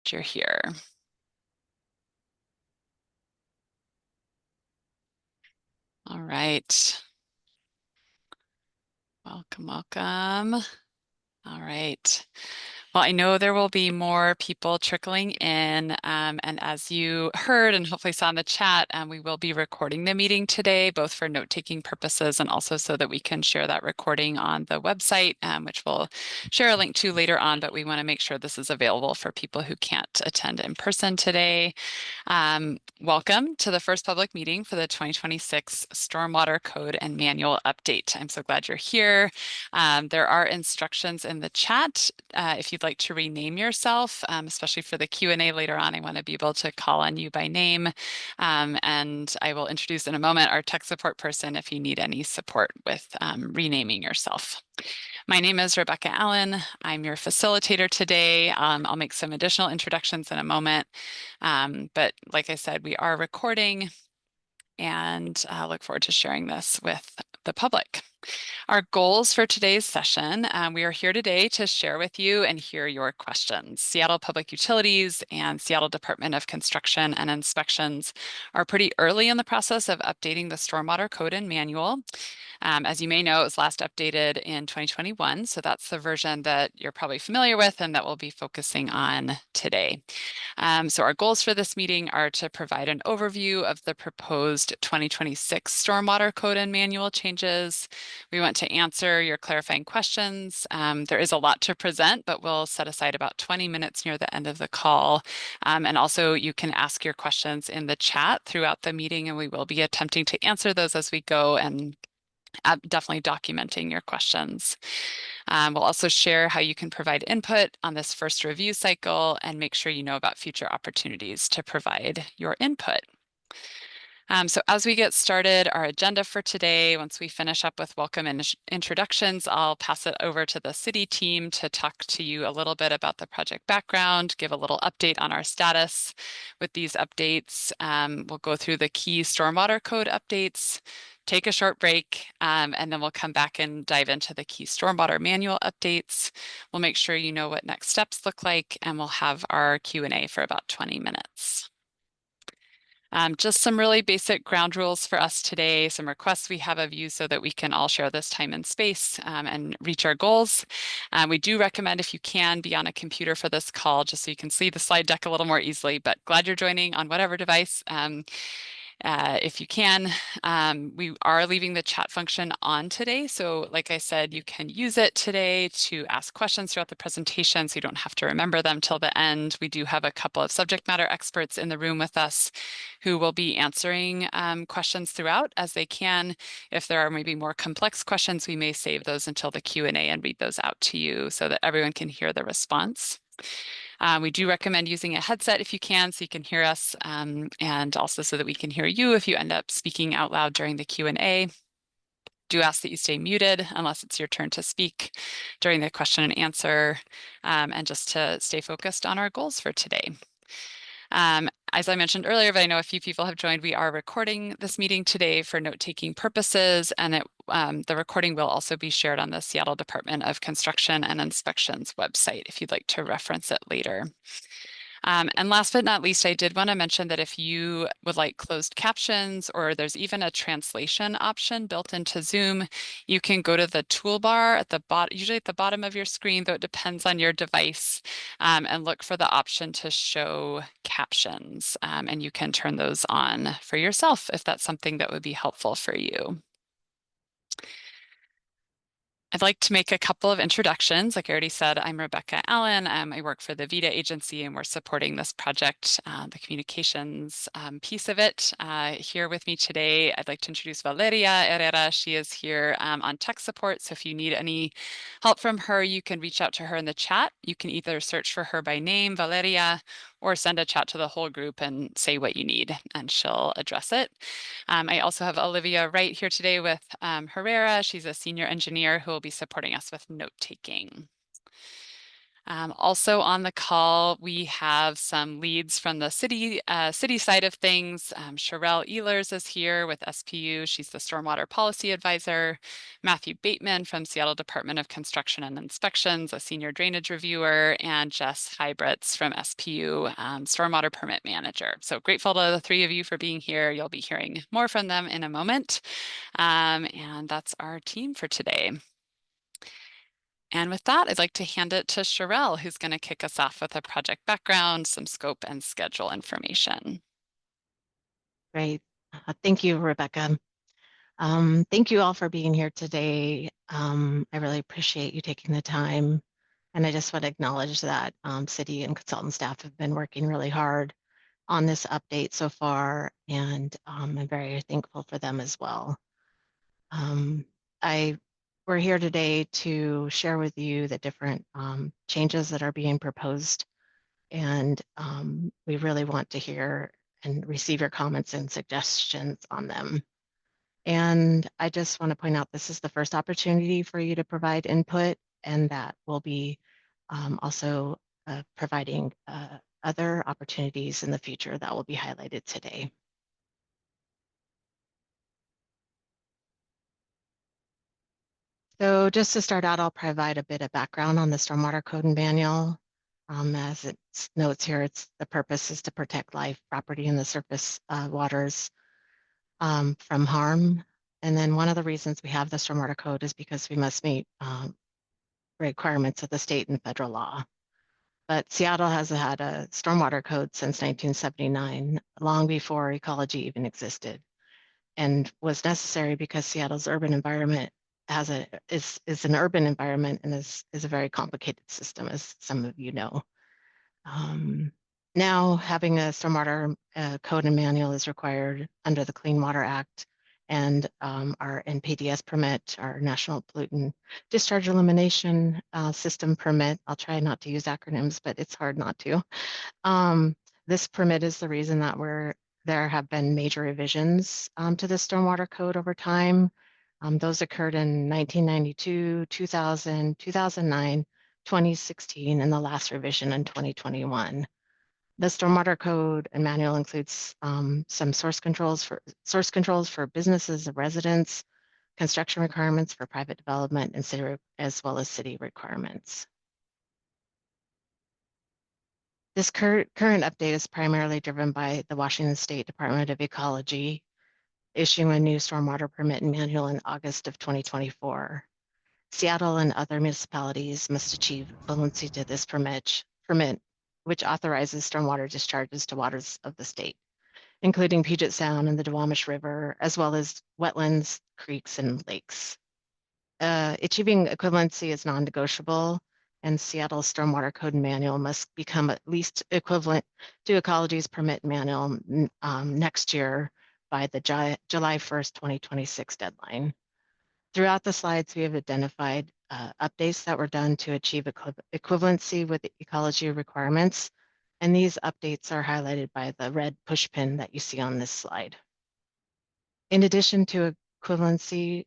that you're here. All right. Welcome, welcome. All right. Well, I know there will be more people trickling in, and as you heard and hopefully saw in the chat, we will be recording the meeting today, both for note-taking purposes and also so that we can share that recording on the website, which we'll share a link to later on, but we want to make sure this is available for people who can't attend in person today. Welcome to the first public meeting for the 2026 Stormwater Code and Manual Update. I'm so glad you're here. There are instructions in the chat if you'd like to rename yourself, especially for the Q&A later on. I want to be able to call on you by name, and I will introduce in a moment our tech support person if you need any support with renaming yourself. My name is Rebecca Allen. I'm your facilitator today. I'll make some additional introductions in a moment, but like I said, we are recording, and I look forward to sharing this with the public. Our goals for today's session, we are here today to share with you and hear your questions. Seattle Public Utilities and Seattle Department of Construction and Inspections are pretty early in the process of updating the Stormwater Code and Manual. As you may know, it was last updated in 2021, so that's the version that you're probably familiar with and that we'll be focusing on today. So our goals for this meeting are to provide an overview of the proposed 2026 Stormwater Code and Manual changes. We want to answer your clarifying questions. There is a lot to present, but we'll set aside about 20 minutes near the end of the call. And also you can ask your questions in the chat throughout the meeting, and we will be attempting to answer those as we go and definitely documenting your questions. We'll also share how you can provide input on this first review cycle and make sure you know about future opportunities to provide your input. So as we get started, our agenda for today, once we finish up with welcome and introductions, I'll pass it over to the city team to talk to you a little bit about the project background, give a little update on our status with these updates. We'll go through the key stormwater code updates, take a short break, and then we'll come back and dive into the key stormwater manual updates. We'll make sure you know what next steps look like, and we'll have our Q&A for about 20 minutes. Just some really basic ground rules for us today, some requests we have of you so that we can all share this time and space and reach our goals. We do recommend, if you can, be on a computer for this call just so you can see the slide deck a little more easily, but glad you're joining on whatever device. If you can, we are leaving the chat function on today. So like I said, you can use it today to ask questions throughout the presentation so you don't have to remember them till the end. We do have a couple of subject matter experts in the room with us who will be answering questions throughout as they can. If there are maybe more complex questions, we may save those until the Q&A and read those out to you so that everyone can hear the response. We do recommend using a headset if you can, so you can hear us, and also so that we can hear you if you end up speaking out loud during the Q&A. Do ask that you stay muted unless it's your turn to speak during the question and answer, and just to stay focused on our goals for today. As I mentioned earlier, but I know a few people have joined, we are recording this meeting today for note-taking purposes, and the recording will also be shared on the Seattle Department of Construction and Inspections website if you'd like to reference it later. And last but not least, I did want to mention that if you would like closed captions, or there's even a translation option built into Zoom, you can go to the toolbar at the bottom, usually at the bottom of your screen, though it depends on your device, and look for the option to show captions. And you can turn those on for yourself if that's something that would be helpful for you. I'd like to make a couple of introductions. Like I already said, I'm Rebecca Allen. I work for the VITA agency, and we're supporting this project, the communications piece of it. Here with me today, I'd like to introduce Valeria Herrera. She is here on tech support, so if you need any help from her, you can reach out to her in the chat. You can either search for her by name, Valeria, or send a chat to the whole group and say what you need, and she'll address it. I also have Olivia Wright here today with Herrera. She's a senior engineer who will be supporting us with note-taking. Also on the call, we have some leads from the city side of things. Sherelle Ehlers is here with SPU. She's the Stormwater Policy Advisor. Matthew Bateman from Seattle Department of Construction and Inspections, a Senior Drainage Reviewer, and Jess Hybritz from SPU, Stormwater Permit Manager. So grateful to the three of you for being here. You'll be hearing more from them in a moment. And that's our team for today. And with that, I'd like to hand it to Sherelle, who's going to kick us off with a project background, some scope and schedule information. Great. Thank you, Rebecca. Thank you all for being here today. I really appreciate you taking the time. And I just want to acknowledge that city and consultant staff have been working really hard on this update so far, and I'm very thankful for them as well. We're here today to share with you the different changes that are being proposed, and we really want to hear and receive your comments and suggestions on them. And I just want to point out this is the first opportunity for you to provide input, and that will be also providing other opportunities in the future that will be highlighted today. So just to start out, I'll provide a bit of background on the Stormwater Code and Manual. As it notes here, the purpose is to protect life, property, and the surface waters from harm. And then one of the reasons we have the Stormwater Code is because we must meet requirements of the state and federal law. But Seattle has had a stormwater code since 1979, long before ecology even existed, and was necessary because Seattle's urban environment is an urban environment and is a very complicated system, as some of you know. Now, having a stormwater code and manual is required under the Clean Water Act and our NPDES permit, our National Pollutant Discharge Elimination System permit. I'll try not to use acronyms, but it's hard not to. This permit is the reason that there have been major revisions to the stormwater code over time. Those occurred in 1992, 2000, 2009, 2016, and the last revision in 2021. The Stormwater Code and Manual includes some source controls for businesses and residents, construction requirements for private development, and city, as well as city requirements. This current update is primarily driven by the Washington State Department of Ecology issuing a new stormwater permit and manual in August of 2024. Seattle and other municipalities must achieve equivalency to this permit, which authorizes stormwater discharges to waters of the state, including Puget Sound and the Duwamish River, as well as wetlands, creeks, and lakes. Achieving equivalency is non-negotiable, and Seattle's Stormwater Code and Manual must become at least equivalent to Ecology's permit manual next year by the July 1st, 2026 deadline. Throughout the slides, we have identified updates that were done to achieve equivalency with the ecology requirements, and these updates are highlighted by the red push pin that you see on this slide. In addition to equivalency,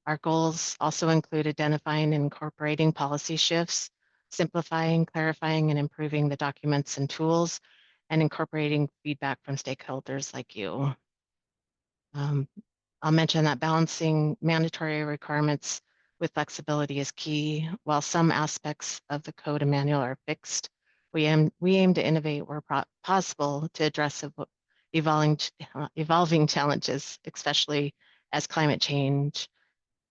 our goals also include identifying and incorporating policy shifts, simplifying, clarifying, and improving the documents and tools, and incorporating feedback from stakeholders like you. I'll mention that balancing mandatory requirements with flexibility is key. While some aspects of the code and manual are fixed, we aim to innovate where possible to address evolving challenges, especially as climate change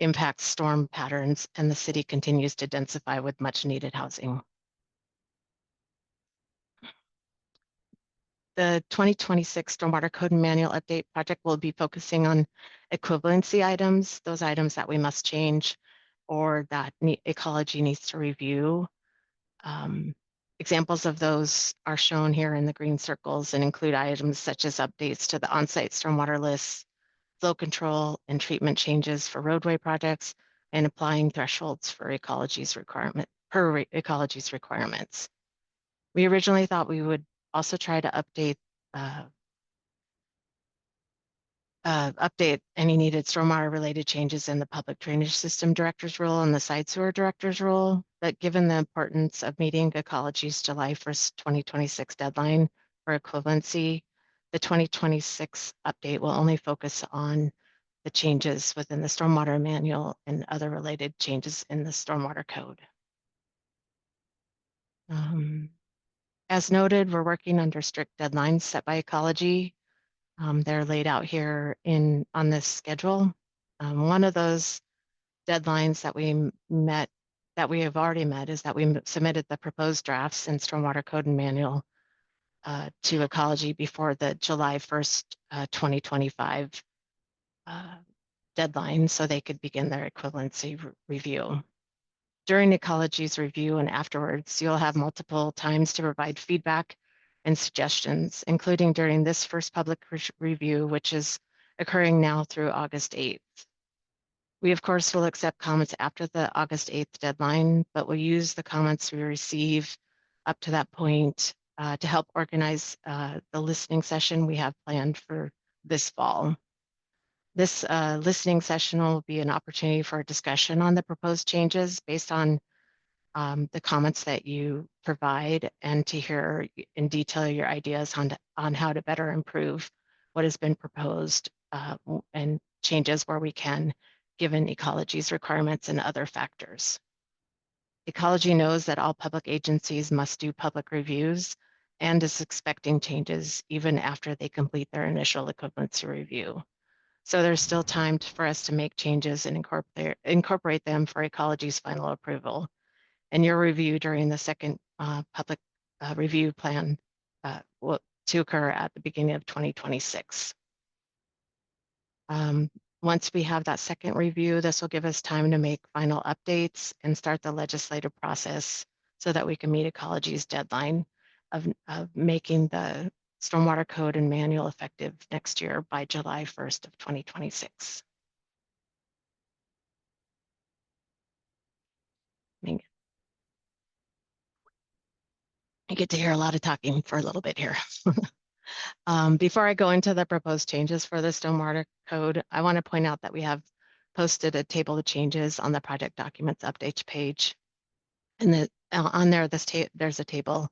impacts storm patterns and the city continues to densify with much needed housing. The 2026 Stormwater Code and Manual Update project will be focusing on equivalency items, those items that we must change or that ecology needs to review. Examples of those are shown here in the green circles and include items such as updates to the on-site stormwater lists, flow control and treatment changes for roadway projects, and applying thresholds for ecology's requirements. We originally thought we would also try to update update any needed stormwater-related changes in the public drainage system director's role and the side sewer director's role. But given the importance of meeting Ecology's July 1st, 2026 deadline for equivalency, the 2026 update will only focus on the changes within the stormwater manual and other related changes in the stormwater code. As noted, we're working under strict deadlines set by Ecology. They're laid out here on this schedule. One of those deadlines that we have already met, is that we submitted the proposed drafts in Stormwater Code and Manual to Ecology before the July 1st, 2025 deadline, so they could begin their equivalency review. During Ecology's review and afterwards, you'll have multiple times to provide feedback and suggestions, including during this first public review, which is occurring now through August 8th. We, of course, will accept comments after the August 8th deadline, but we'll use the comments we receive up to that point to help organize the listening session we have planned for this fall. This listening session will be an opportunity for a discussion on the proposed changes based on the comments that you provide, and to hear in detail your ideas on how to better improve what has been proposed and changes where we can, given Ecology's requirements and other factors. Ecology knows that all public agencies must do public reviews and is expecting changes even after they complete their initial equivalency review. So there's still time for us to make changes and incorporate them for Ecology's final approval. And your review during the second public review plan will to occur at the beginning of 2026. Once we have that second review, this will give us time to make final updates and start the legislative process so that we can meet Ecology's deadline of making the Stormwater Code and Manual effective next year by July 1st of 2026. I get to hear a lot of talking for a little bit here. Before I go into the proposed changes for the Stormwater Code, I want to point out that we have posted a table of changes on the project documents updates page. And on there, there's a table.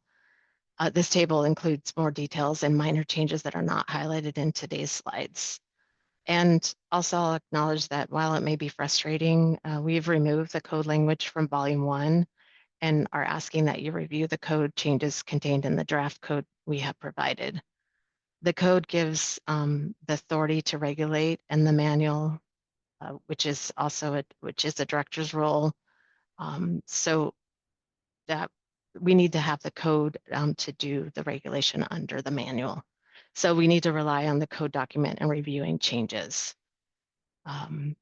This table includes more details and minor changes that are not highlighted in today's slides. And also I'll acknowledge that while it may be frustrating, we've removed the code language from volume 1 and are asking that you review the code changes contained in the draft code we have provided. The code gives the authority to regulate, and the manual, which is the director's role. So that we need to have the code to do the regulation under the manual. So we need to rely on the code document and reviewing changes.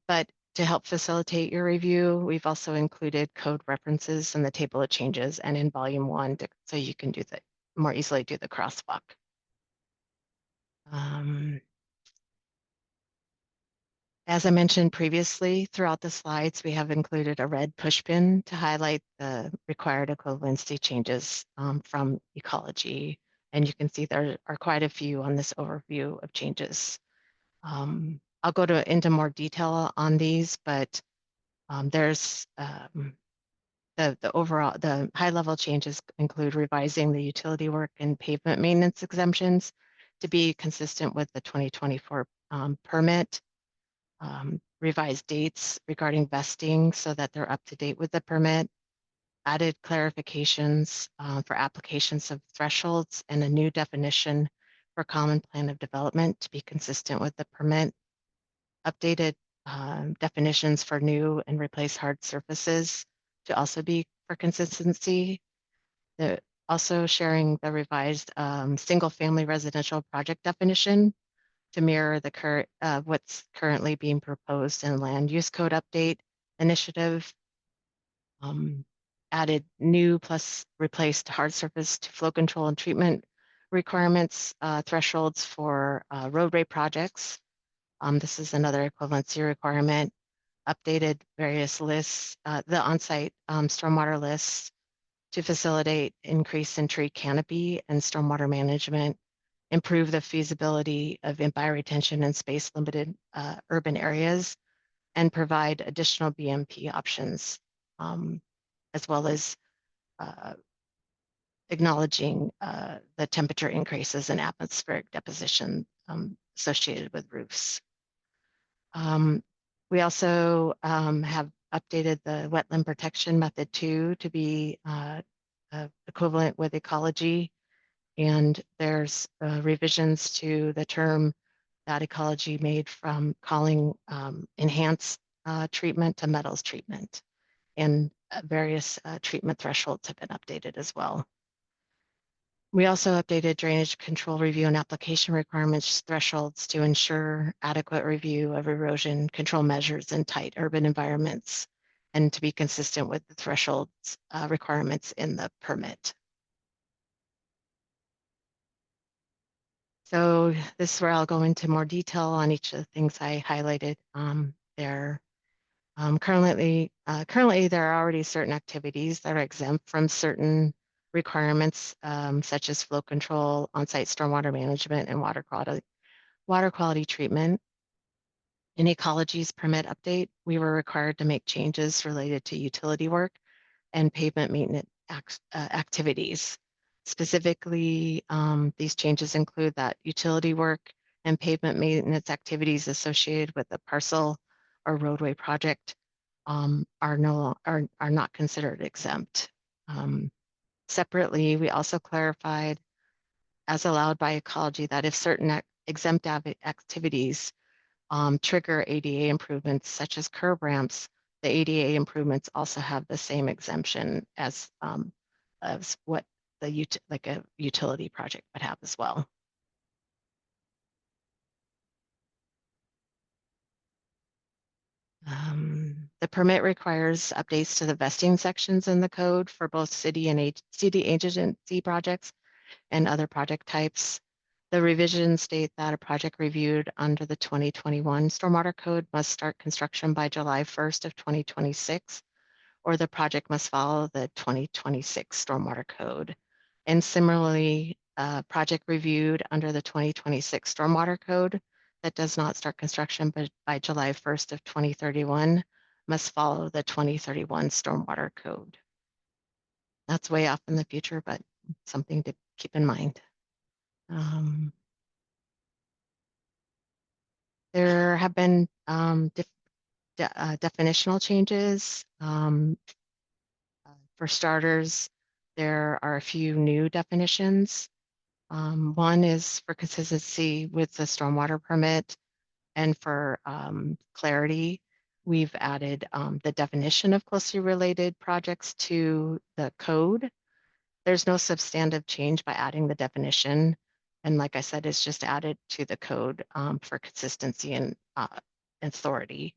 But to help facilitate your review, we've also included code references in the table of changes and in volume 1 so you can more easily do the crosswalk. As I mentioned previously, throughout the slides, we have included a red pushpin to highlight the required equivalency changes from Ecology. And you can see there are quite a few on this overview of changes. I'll go into more detail on these, but there's the high level changes include revising the utility work and pavement maintenance exemptions to be consistent with the 2024 permit. Revised dates regarding vesting so that they're up to date with the permit, added clarifications for applications of thresholds, and a new definition for common plan of development to be consistent with the permit, updated definitions for new and replace hard surfaces to also be for consistency. Also sharing the revised single family residential project definition to mirror the what's currently being proposed in land use code update initiative. Added new plus replaced hard surface to flow control and treatment requirements, thresholds for roadway projects. This is another equivalency requirement. Updated various lists, the on-site stormwater lists to facilitate increase in tree canopy and stormwater management, improve the feasibility of bioretention in space-limited urban areas, and provide additional BMP options, as well as uh, acknowledging the temperature increases in atmospheric deposition associated with roofs. We also have updated the wetland protection method 2 to be equivalent with ecology, and there's revisions to the term that ecology made from calling enhanced treatment to metals treatment, and various treatment thresholds have been updated as well. We also updated drainage control review and application requirements thresholds to ensure adequate review of erosion control measures in tight urban environments and to be consistent with the thresholds requirements in the permit. So this is where I'll go into more detail on each of the things I highlighted there. Currently, there are already certain activities that are exempt from certain requirements, such as flow control, on-site stormwater management, and water quality treatment. In Ecology's permit update, we were required to make changes related to utility work and pavement maintenance activities. Specifically, these changes include that utility work and pavement maintenance activities associated with the parcel or roadway project are not considered exempt. Separately, we also clarified, as allowed by ecology, that if certain exempt activities trigger ADA improvements, such as curb ramps, the ADA improvements also have the same exemption as what like a utility project would have as well. The permit requires updates to the vesting sections in the code for both city agency projects and other project types. The revisions state that a project reviewed under the 2021 Stormwater Code must start construction by July 1st of 2026, or the project must follow the 2026 Stormwater Code. And similarly, a project reviewed under the 2026 Stormwater Code that does not start construction by July 1st of 2031 must follow the 2031 Stormwater Code. That's way off in the future, but something to keep in mind. There have been definitional changes. For starters, there are a few new definitions. One is for consistency with the stormwater permit, and for clarity, we've added the definition of closely related projects to the code. There's no substantive change by adding the definition. And like I said, it's just added to the code for consistency and authority.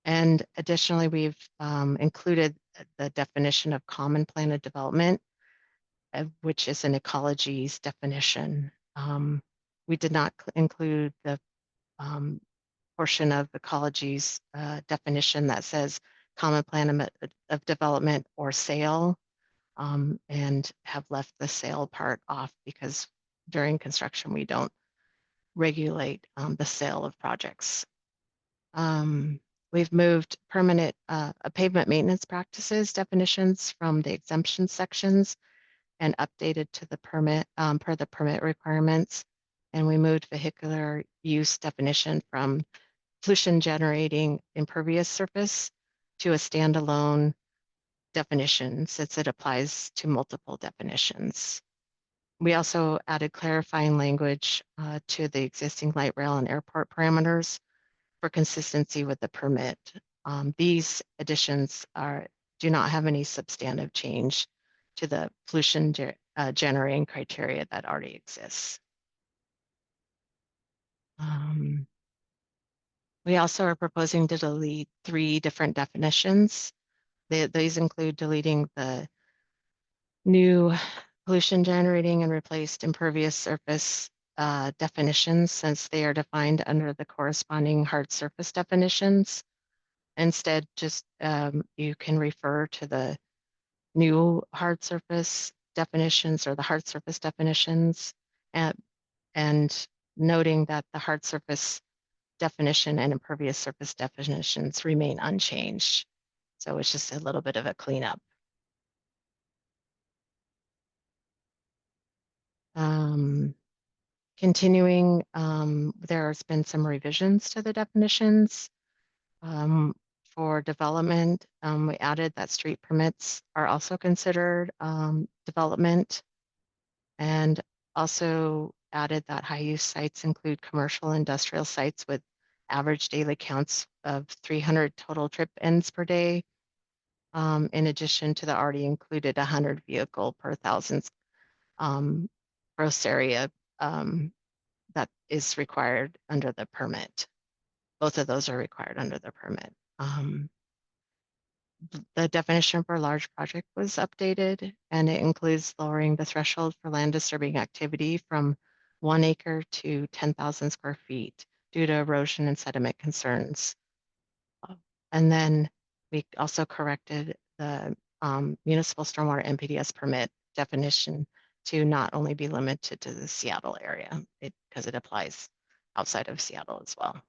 And additionally, we've included the definition of common plan of development, which is an ecology's definition. We did not include the portion of ecology's definition that says common plan of development or sale, and have left the sale part off because during construction we don't regulate the sale of projects. We've moved permanent pavement maintenance practices definitions from the exemption sections and updated to the permit per the permit requirements. And we moved vehicular use definition from pollution generating impervious surface to a standalone definition since it applies to multiple definitions. We also added clarifying language to the existing light rail and airport parameters for consistency with the permit. These additions do not have any substantive change to the pollution generating criteria that already exists. We also are proposing to delete 3 different definitions. These include deleting the new pollution generating and replaced impervious surface definitions since they are defined under the corresponding hard surface definitions. Instead, just you can refer to the new hard surface definitions or the hard surface definitions. and noting that the hard surface definition and impervious surface definitions remain unchanged. So it's just a little bit of a cleanup. Um, Continuing, there's been some revisions to the definitions. For development, we added that street permits are also considered development, and also added that high-use sites include commercial industrial sites with average daily counts of 300 total trip ends per day, in addition to the already included 100 vehicle per thousand um, gross area um, that is required under the permit. Both of those are required under the permit. The definition for large project was updated, and it includes lowering the threshold for land disturbing activity from 1 acre to 10,000 square feet due to erosion and sediment concerns. And then we also corrected the municipal stormwater NPDS permit definition to not only be limited to the Seattle area, because it applies outside of Seattle as well.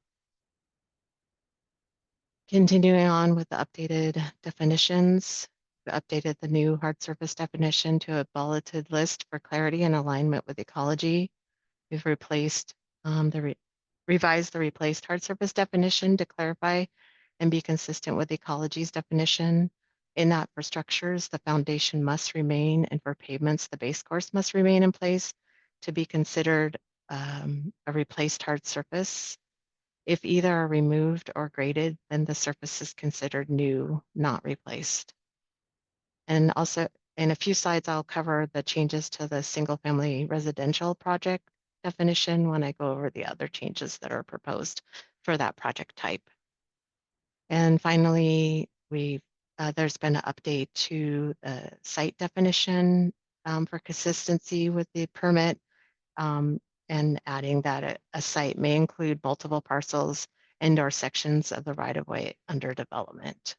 Continuing on with the updated definitions, we updated the new hard surface definition to a bulleted list for clarity and alignment with ecology. We've replaced revised the replaced hard surface definition to clarify and be consistent with ecology's definition. In that for structures, the foundation must remain, and for pavements, the base course must remain in place to be considered a replaced hard surface. If either are removed or graded, then the surface is considered new, not replaced. And also, in a few slides, I'll cover the changes to the single-family residential project definition when I go over the other changes that are proposed for that project type. And finally, there's been an update to the site definition for consistency with the permit, and adding that a site may include multiple parcels and/or sections of the right-of-way under development.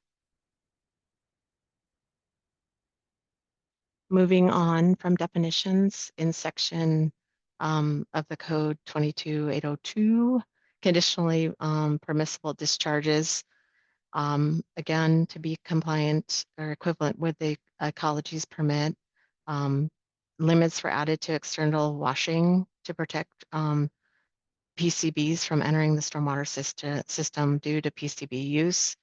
Moving on from definitions in section of the code 22802, conditionally permissible discharges, again, to be compliant or equivalent with the ecology's permit. Limits were added to external washing to protect PCBs from entering the stormwater system due to PCB use,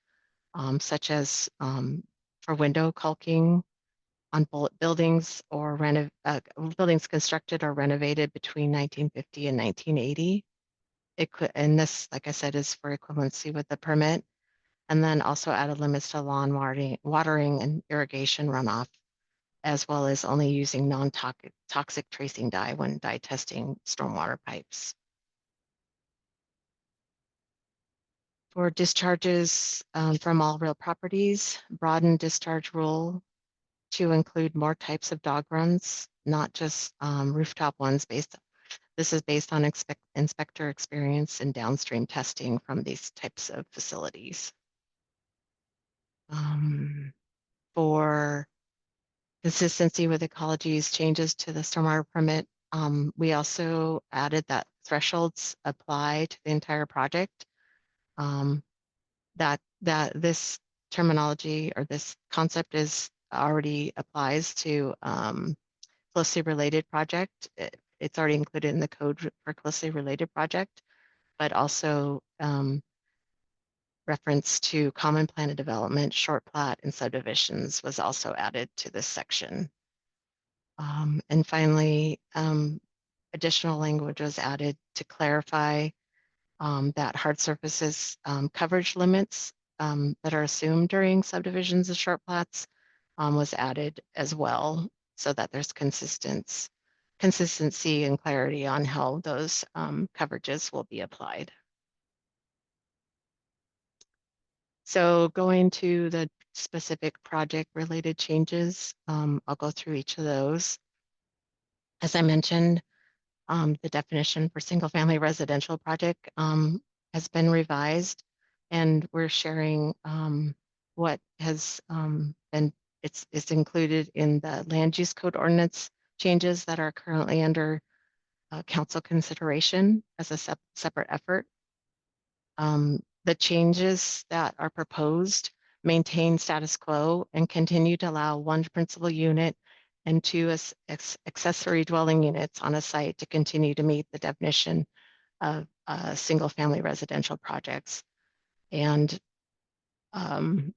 such as for window caulking on buildings or buildings constructed or renovated between 1950 and 1980. And this, like I said, is for equivalency with the permit. And then also added limits to lawn watering and irrigation runoff, as well as only using non-toxic tracing dye when dye testing stormwater pipes. For discharges from all real properties, broaden discharge rule to include more types of dog runs, not just rooftop ones. This is based on inspector experience and downstream testing from these types of facilities. For consistency with ecology's changes to the stormwater permit, we also added that thresholds apply to the entire project. That this terminology or this concept is already applies to closely related project. It's already included in the code for closely related project, but also reference to common plan of development, short plat, and subdivisions was also added to this section. And finally, additional language was added to clarify that hard surfaces coverage limits that are assumed during subdivisions of short plats was added as well, so that there's consistency and clarity on how those coverages will be applied. So going to the specific project related changes, I'll go through each of those. As I mentioned, the definition for single family residential project has been revised, and we're sharing what has been, it's included in the land use code ordinance changes that are currently under council consideration as a separate effort. The changes that are proposed maintain status quo and continue to allow one principal unit and two accessory dwelling units on a site to continue to meet the definition of single-family residential projects. And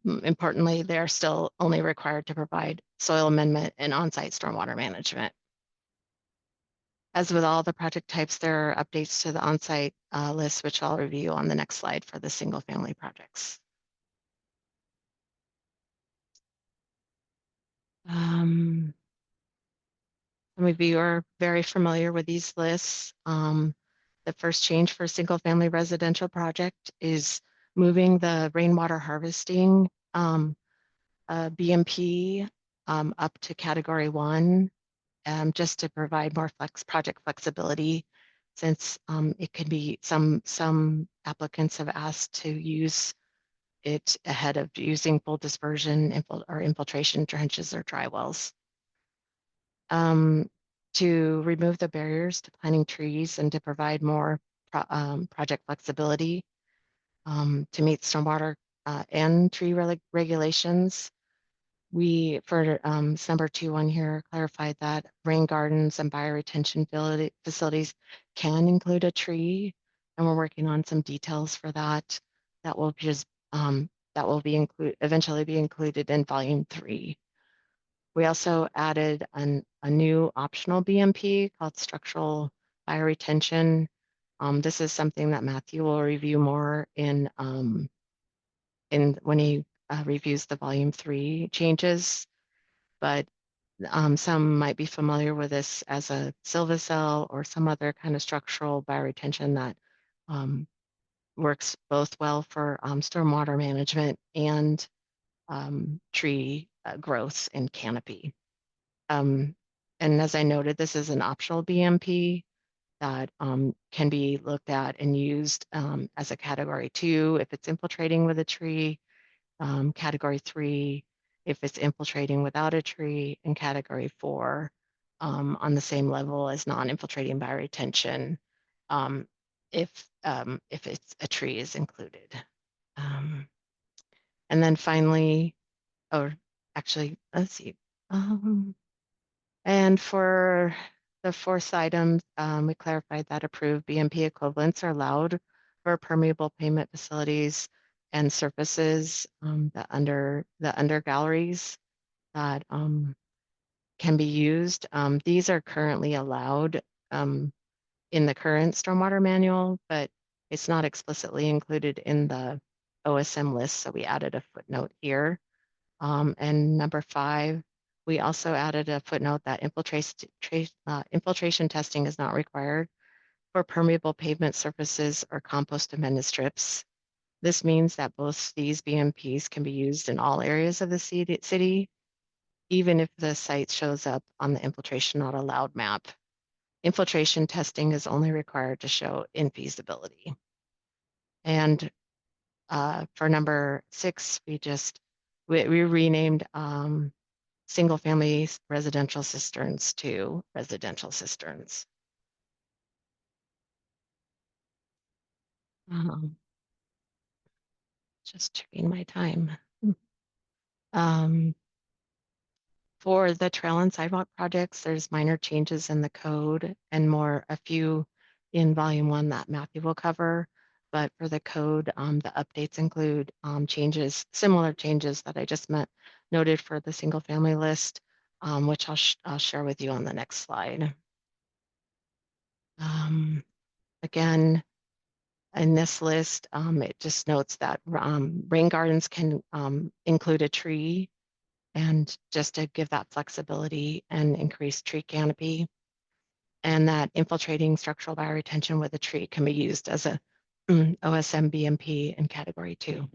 importantly, they're still only required to provide soil amendment and on-site stormwater management. As with all the project types, there are updates to the on-site list, which I'll review on the next slide for the single-family projects. Some of you are very familiar with these lists. The first change for single-family residential project is moving the rainwater harvesting BMP up to category 1, just to provide more project flexibility, since it can be some applicants have asked to use it ahead of using full dispersion or infiltration trenches or dry wells. To remove the barriers to planting trees and to provide more project flexibility to meet stormwater and tree regulations. We, for number 2 on here, clarified that rain gardens and bioretention facilities can include a tree, and we're working on some details for that. That will just that will be eventually be included in volume 3. We also added a new optional BMP called structural bioretention. This is something that Matthew will review more in when he reviews the volume 3 changes. But some might be familiar with this as a silvicell or some other kind of structural bioretention that works both well for stormwater management and tree growth and canopy. And as I noted, this is an optional BMP that can be looked at and used as a category 2 if it's infiltrating with a tree, category 3 if it's infiltrating without a tree, and category 4 on the same level as non-infiltrating bioretention if it's a tree is included. And then finally, or actually, let's see. And for the 4th item, we clarified that approved BMP equivalents are allowed for permeable pavement facilities and surfaces the under galleries that can be used. These are currently allowed in the current stormwater manual, but it's not explicitly included in the OSM list, so we added a footnote here. And number 5, we also added a footnote that infiltration testing is not required for permeable pavement surfaces or compost amended strips. This means that both these BMPs can be used in all areas of the city, even if the site shows up on the infiltration not allowed map. Infiltration testing is only required to show infeasibility. And for number 6, we renamed single family residential cisterns to residential cisterns. Just checking my time. For the trail and sidewalk projects, there's minor changes in the code and a few in volume 1 that Matthew will cover. But for the code, the updates include similar changes that I just noted for the single family list, which I'll share with you on the next slide. Again, in this list, it just notes that rain gardens can include a tree, and just to give that flexibility and increase tree canopy, and that infiltrating structural bioretention with a tree can be used as a OSM BMP in category 2.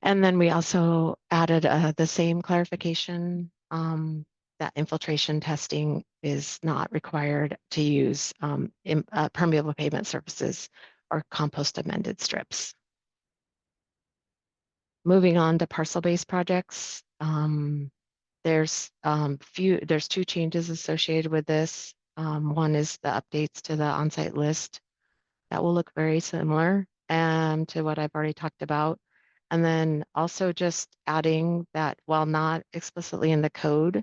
And then we also added the same clarification that infiltration testing is not required to use permeable pavement surfaces or compost amended strips. Moving on to parcel-based projects. There's two changes associated with this. One is the updates to the on-site list that will look very similar to what I've already talked about. And then also just adding that while not explicitly in the code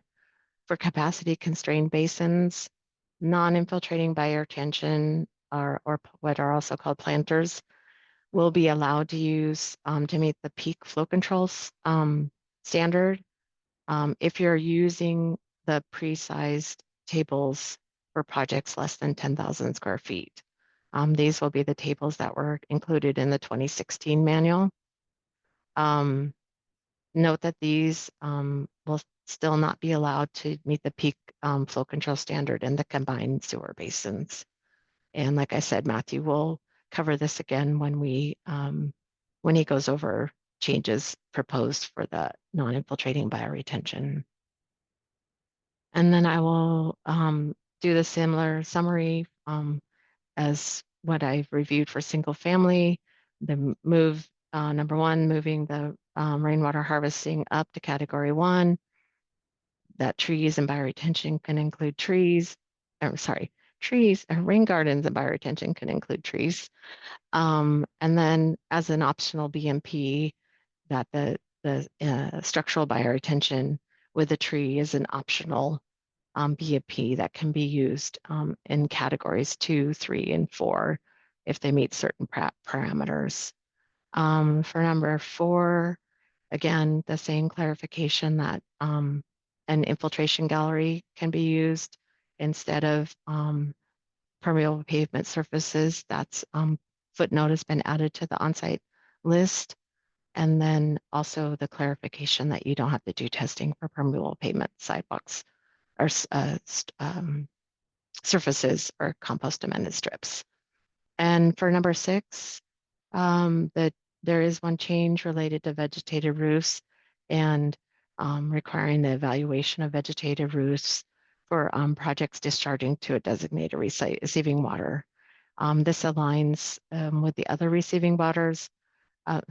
for capacity constrained basins, non-infiltrating bioretention or what are also called planters will be allowed to use to meet the peak flow controls standard if you're using the pre-sized tables for projects less than 10,000 square feet. These will be the tables that were included in the 2016 manual. Um, Note that these will still not be allowed to meet the peak flow control standard in the combined sewer basins. And like I said, Matthew will cover this again when he goes over changes proposed for the non-infiltrating bioretention. And then I will do the similar summary as what I've reviewed for single family. The move, number one, moving the rainwater harvesting up to category one, that trees and bioretention can include trees, or sorry, trees, rain gardens and bioretention can include trees. And then as an optional BMP, that the structural bioretention with a tree is an optional BMP that can be used in categories 2, 3, and 4 if they meet certain parameters. For number 4, again, the same clarification that an infiltration gallery can be used instead of permeable pavement surfaces. That's footnote has been added to the on-site list. And then also the clarification that you don't have to do testing for permeable pavement sidewalks or surfaces or compost amended strips. And for number 6, that there is one change related to vegetated roofs and requiring the evaluation of vegetated roofs for projects discharging to a designated receiving water. This aligns with the other uh,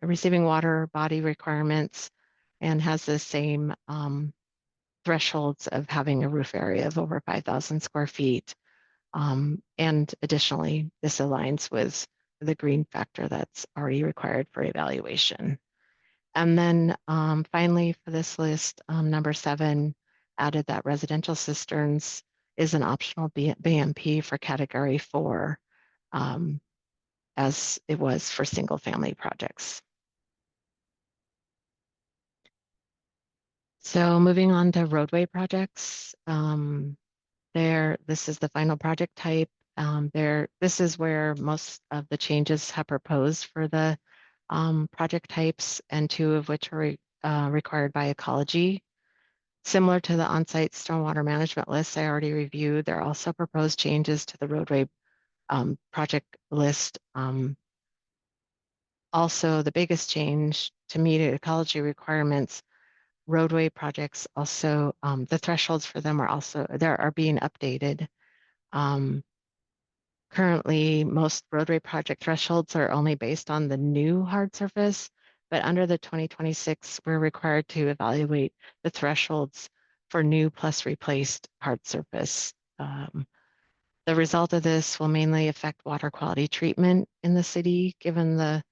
receiving water body requirements and has the same thresholds of having a roof area of over 5,000 square feet. And additionally, this aligns with the green factor that's already required for evaluation. And then finally for this list, number 7 added that residential cisterns is an optional BMP for category 4, as it was for single family projects. So moving on to roadway projects, this is the final project type. This is where most of the changes have proposed for the project types, and 2 of which are required by ecology. Similar to the on-site stormwater management list I already reviewed, there are also proposed changes to the roadway project list. Also, the biggest change to meet ecology requirements, roadway projects also, the thresholds for them are being updated. Currently, most roadway project thresholds are only based on the new hard surface, but under the 2026, we're required to evaluate the thresholds for new plus replaced hard surface. The result of this will mainly affect water quality treatment in the city, given the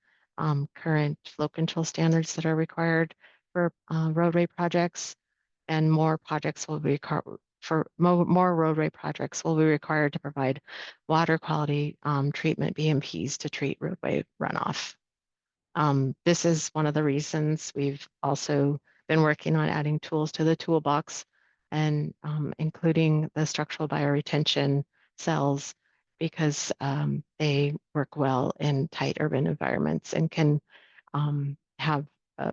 current flow control standards that are required for roadway projects, and more projects will be more roadway projects will be required to provide water quality treatment BMPs to treat roadway runoff. This is one of the reasons we've also been working on adding tools to the toolbox and including the structural bioretention cells, because they work well in tight urban environments and can have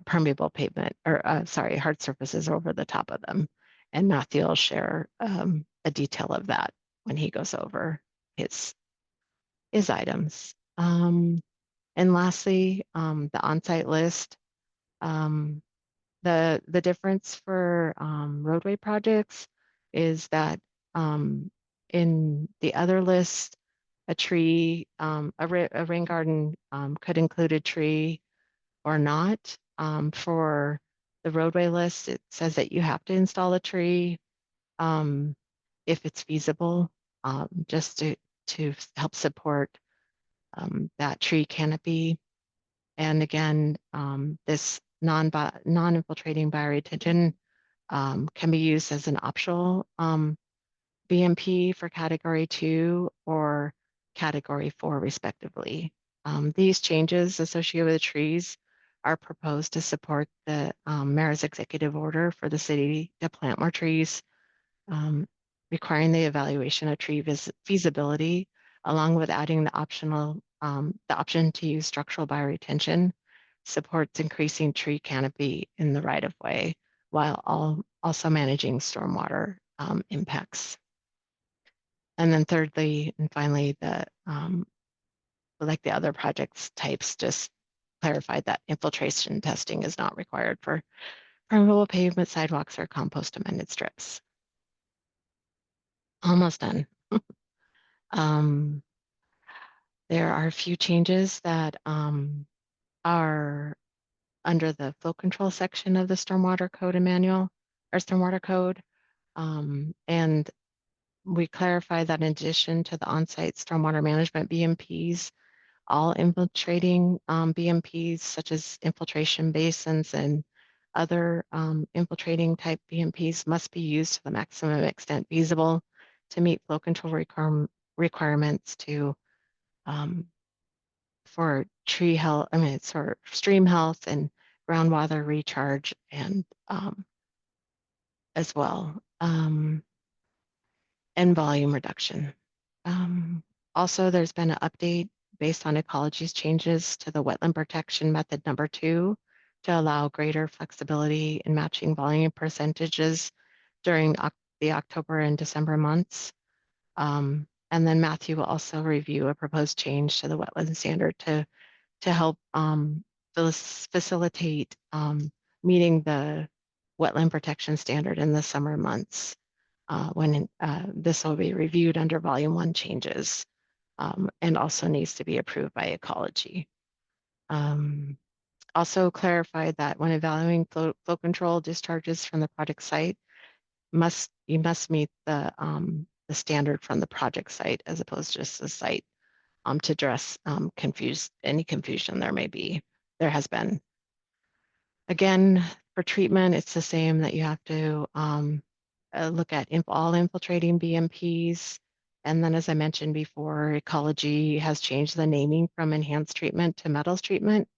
permeable pavement or hard surfaces over the top of them. And Matthew will share a detail of that when he goes over his items. And lastly, the on-site list. Um, the difference for roadway projects is that in the other list, a tree, a rain garden could include a tree or not. For the roadway list, it says that you have to install a tree um, if it's feasible, just to help support that tree canopy. And again, this non-infiltrating bioretention can be used as an optional BMP for Category 2 or Category 4, respectively. These changes associated with the trees are proposed to support the mayor's executive order for the city to plant more trees, um, requiring the evaluation of tree feasibility, along with adding the option to use structural bioretention, supports increasing tree canopy in the right of way, while also managing stormwater impacts. And then thirdly, and finally, like the other projects types, just clarified that infiltration testing is not required for permeable pavement, sidewalks, or compost amended strips. Almost done. Um, there are a few changes that are under the flow control section of the stormwater code and manual, or stormwater code. And we clarify that in addition to the on-site stormwater management BMPs, all infiltrating BMPs, such as infiltration basins and other infiltrating type BMPs, must be used to the maximum extent feasible to meet flow control requirements to for tree health, I mean, it's for stream health and groundwater recharge and as well, and volume reduction. Um, Also, there's been an update based on ecology's changes to the wetland protection method number 2 to allow greater flexibility in matching volume percentages during the October and December months. And then Matthew will also review a proposed change to the wetland standard to help facilitate meeting the wetland protection standard in the summer months when this will be reviewed under Volume 1 changes and also needs to be approved by ecology. Um, Also clarified that when evaluating flow control discharges from the project site, you must meet the standard from the project site as opposed to just the site to address any confusion there may be. There has been. Again, for treatment, it's the same that you have to look at all infiltrating BMPs. And then, as I mentioned before, ecology has changed the naming from enhanced treatment to metals treatment.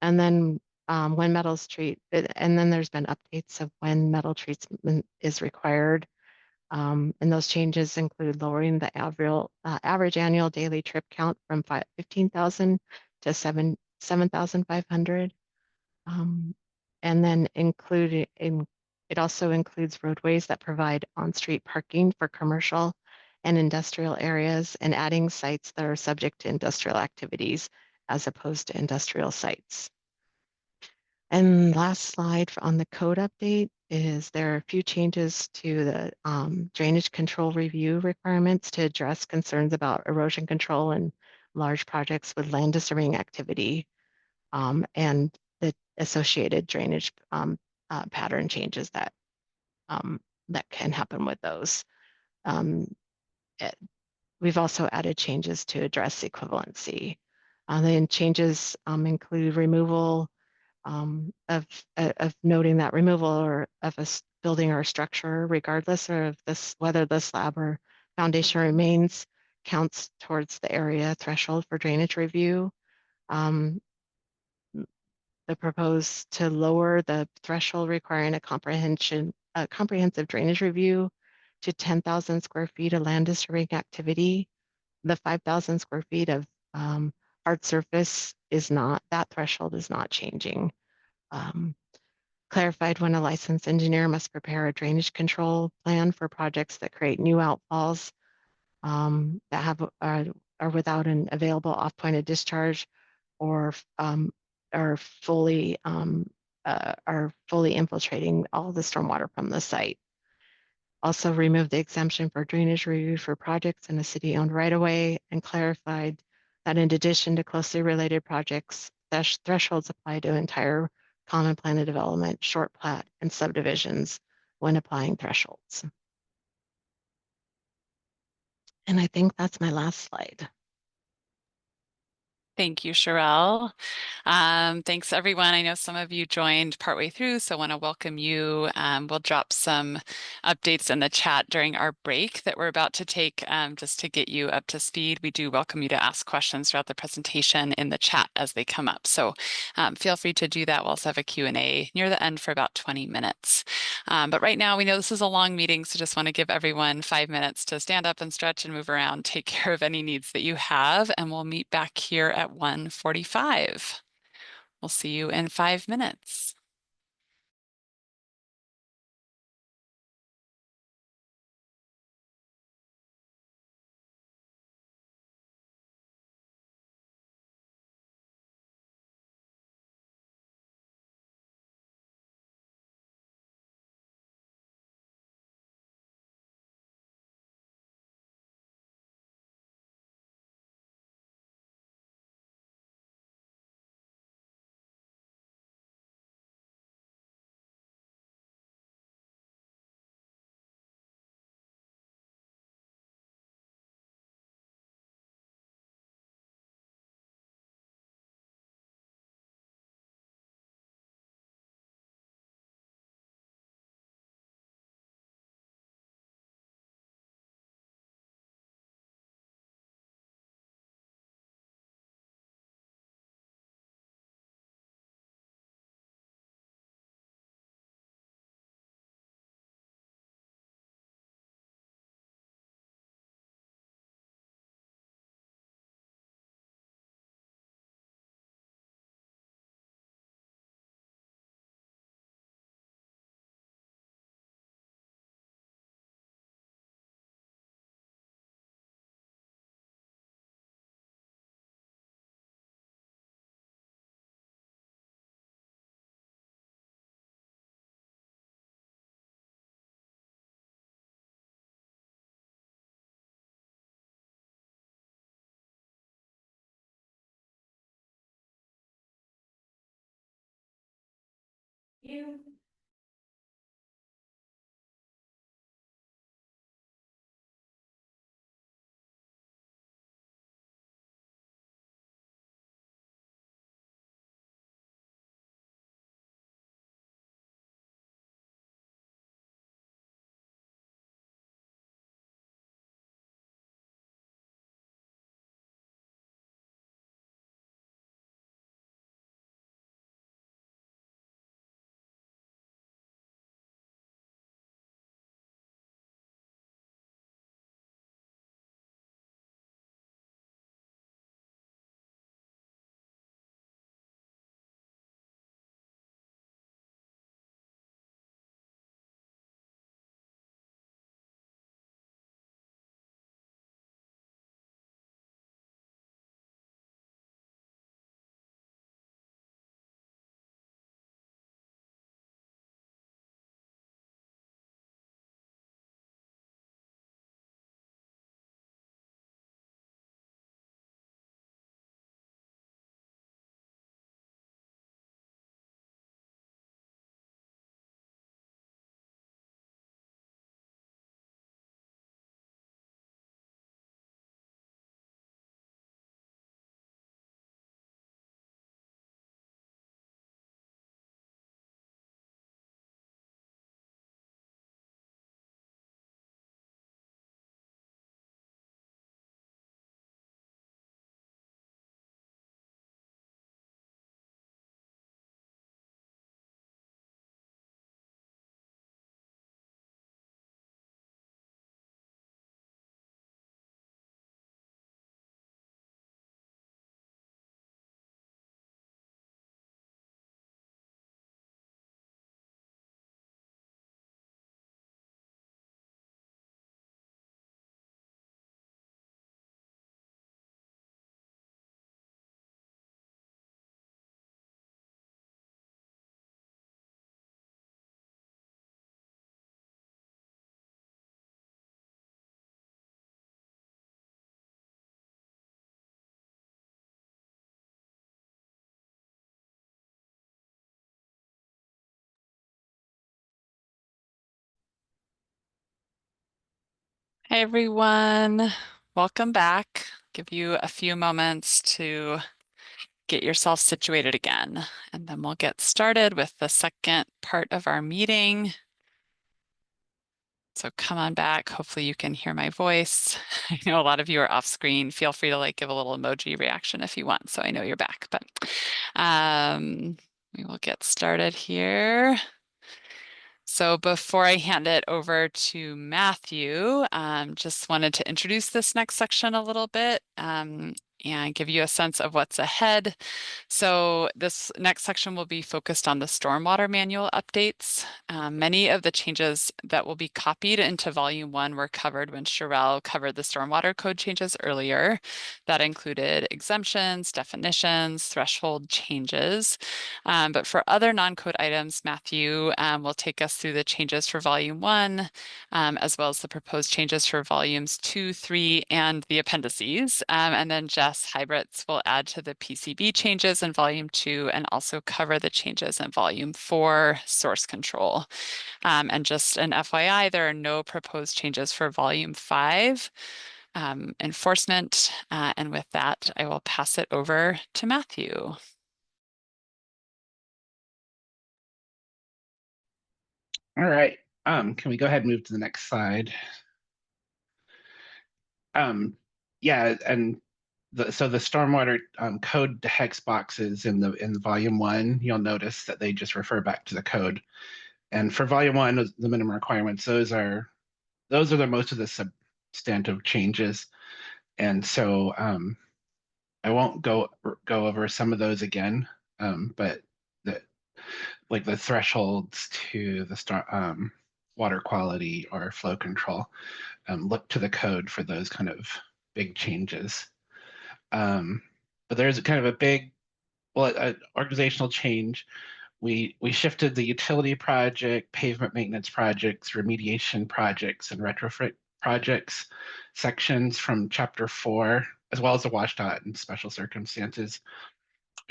And then when metals treat, and then there's been updates of when metal treatment is required. And those changes include lowering the average annual daily trip count from 15,000 to 7,500. And then it also includes roadways that provide on-street parking for commercial and industrial areas and adding sites that are subject to industrial activities as opposed to industrial sites. And last slide on the code update is there are a few changes to the drainage control review requirements to address concerns about erosion control and large projects with land disturbing activity and the associated drainage pattern changes um, that can happen with those. Um, it- we've also added changes to address equivalency. The changes include removal of noting that removal or of a building or structure, regardless of this whether the slab or foundation remains, counts towards the area threshold for drainage review. Um, the proposed to lower the threshold requiring a comprehensive drainage review to 10,000 square feet of land disturbing activity. The 5,000 square feet of hard surface that threshold is not changing. Um, Clarified when a licensed engineer must prepare a drainage control plan for projects that create new outfalls that are without an available off-point of discharge or are fully infiltrating all the stormwater from the site. Also remove the exemption for drainage review for projects in a city-owned right-of-way and clarified that in addition to closely related projects, thresholds apply to entire common plan of development, short plat, and subdivisions when applying thresholds. And I think that's my last slide. Thank you, Sherelle. Thanks, everyone. I know some of you joined partway through, so I want to welcome you. We'll drop some updates in the chat during our break that we're about to take just to get you up to speed. We do welcome you to ask questions throughout the presentation in the chat as they come up. So feel free to do that. We'll also have a Q&A near the end for about 20 minutes. But right now, we know this is a long meeting, so just want to give everyone 5 minutes to stand up and stretch and move around, take care of any needs that you have, and we'll meet back here at 1:45. We'll see you in 5 minutes. Hi, everyone. Welcome back. Give you a few moments to get yourself situated again, and then we'll get started with the second part of our meeting. So come on back. Hopefully you can hear my voice. I know a lot of you are off screen. Feel free to give a little emoji reaction if you want, so I know you're back. But um, we will get started here. So before I hand it over to Matthew, just wanted to introduce this next section a little bit and give you a sense of what's ahead. So this next section will be focused on the stormwater manual updates. Many of the changes that will be copied into Volume 1 were covered when Sherelle covered the stormwater code changes earlier. That included exemptions, definitions, threshold changes. But for other non-code items, Matthew will take us through the changes for Volume 1, as well as the proposed changes for Volumes 2, 3, and the appendices. And then Jess Hybritz will add to the PCB changes in Volume 2 and also cover the changes in Volume 4, source control. And just an FYI, there are no proposed changes for Volume 5, enforcement. And with that, I will pass it over to Matthew. All right. Can we go ahead and move to the next slide? Yeah, and so the stormwater code hex boxes in the volume one, you'll notice that they just refer back to the code. And for volume one, the minimum requirements, those are the most of the substantive changes. And so I won't go over some of those again, but the like the thresholds to the water quality or flow control. Look to the code for those kind of big changes. But there's kind of a big, organizational change. We shifted the utility project, pavement maintenance projects, remediation projects, and retrofit projects sections from Chapter 4, as well as the WSDOT and special circumstances.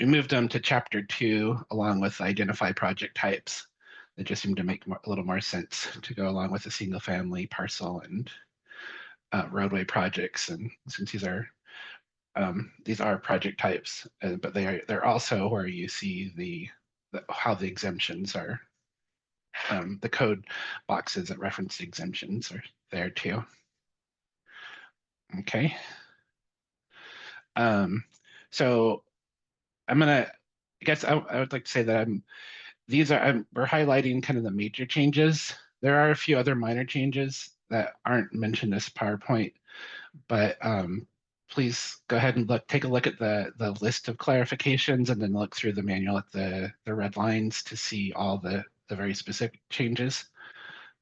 We moved them to Chapter 2, along with identify project types. It just seemed to make a little more sense to go along with a single family parcel and roadway projects. And since these are project types, but they're also where you see how the exemptions are. The code boxes that reference the exemptions are there too. Okay. So I guess I would like to say that we're highlighting kind of the major changes. There are a few other minor changes that aren't mentioned in this PowerPoint, but please go ahead and take a look at the list of clarifications and then look through the manual at the red lines to see all the very specific changes.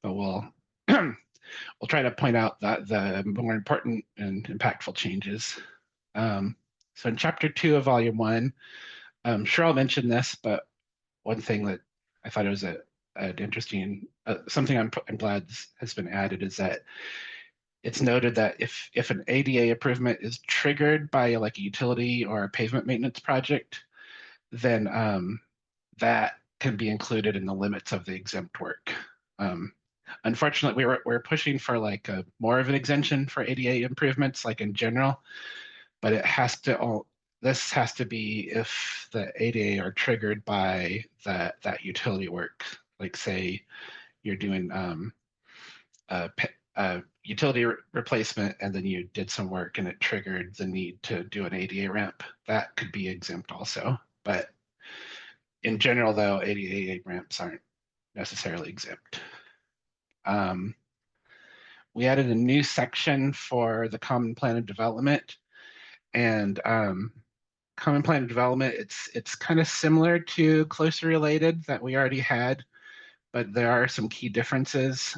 But we'll we'll try to point out the more important and impactful changes. So in Chapter 2 of Volume 1, Cheryl mentioned this, but one thing that I thought it was an interesting, something I'm glad has been added is that it's noted that if an ADA improvement is triggered by like a utility or a pavement maintenance project, then that can be included in the limits of the exempt work. Unfortunately, we're pushing for like more of an exemption for ADA improvements, like in general, but this has to be if the ADA are triggered by that utility work. Like say you're doing a utility replacement and then you did some work and it triggered the need to do an ADA ramp, that could be exempt also. But in general, though, ADA ramps aren't necessarily exempt. We added a new section for the Common Plan of Development, and Common Plan of Development, it's kind of similar to closely related that we already had, but there are some key differences.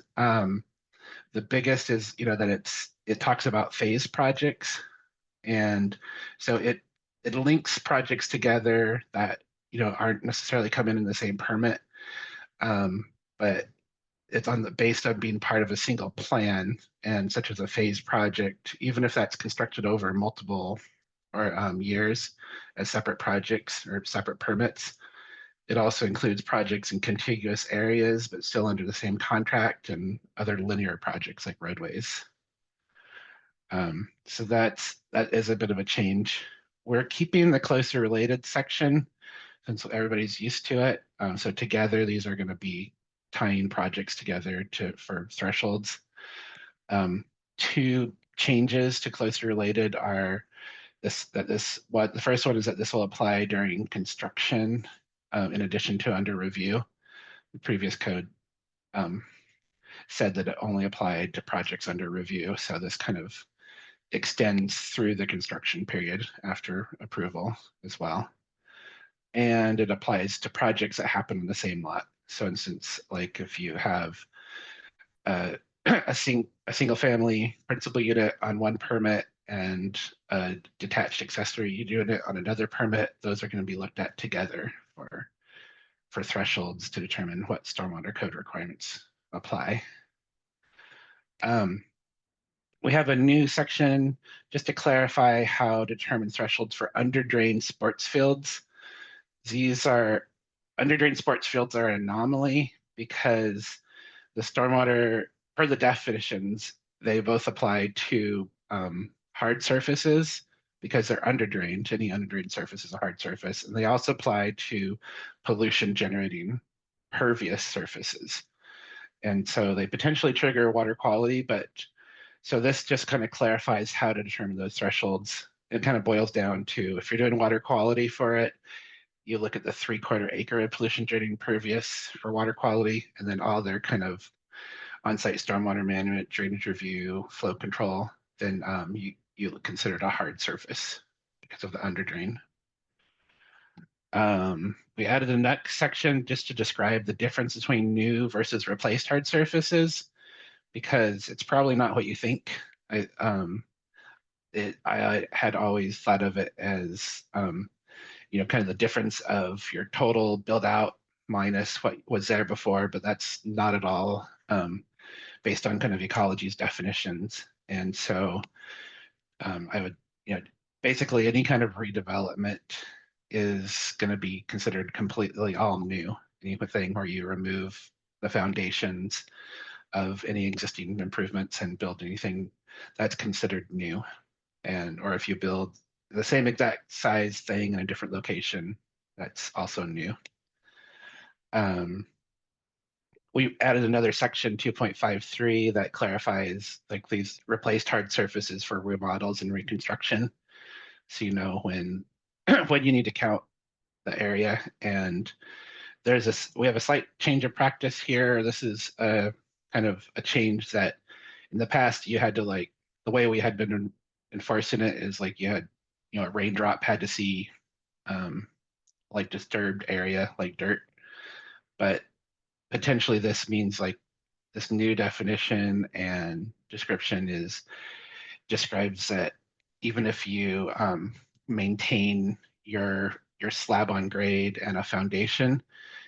The biggest is, that it talks about phase projects, and so it links projects together that aren't necessarily coming in the same permit, but it's based on being part of a single plan, and such as a phase project, even if that's constructed over multiple or years as separate projects or separate permits. It also includes projects in contiguous areas, but still under the same contract, and other linear projects like roadways. So that is a bit of a change. We're keeping the closer related section since everybody's used to it. So together, these are going to be tying projects together for thresholds. Two changes to closely related are the first one is that this will apply during construction in addition to under review. The previous code said that it only applied to projects under review. So this kind of extends through the construction period after approval as well. And it applies to projects that happen in the same lot. So for instance, like if you have a single family principal unit on one permit and a detached accessory unit on another permit, those are going to be looked at together for thresholds to determine what stormwater code requirements apply. We have a new section just to clarify how to determine thresholds for underdrained sports fields. These are underdrained sports fields are an anomaly because the stormwater, per the definitions, they both apply to hard surfaces because they're underdrained. Any underdrained surface is a hard surface. And they also apply to pollution generating pervious surfaces. And so they potentially trigger water quality, but so this just kind of clarifies how to determine those thresholds. It kind of boils down to if you're doing water quality for it, you look at the 3/4 acre of pollution draining pervious for water quality, and then all their kind of on-site stormwater management, drainage review, flow control, then you consider it a hard surface because of the underdrain. We added a next section just to describe the difference between new versus replaced hard surfaces, because it's probably not what you think. I had always thought of it as kind of the difference of your total build out minus what was there before, but that's not at all based on kind of ecology's definitions. And so I would, basically any kind of redevelopment is going to be considered completely all new. Anything where you remove the foundations of any existing improvements and build anything that's considered new. Or if you build the same exact size thing in a different location, that's also new. We added another section 2.53 that clarifies like these replaced hard surfaces for remodels and reconstruction. So you know when when you need to count the area. And we have a slight change of practice here. This is a kind of a change that in the past you had to the way we had been enforcing it is like you had, a raindrop had to see like disturbed area like dirt. But potentially this means like this new definition and description describes that even if you maintain your slab on grade and a foundation,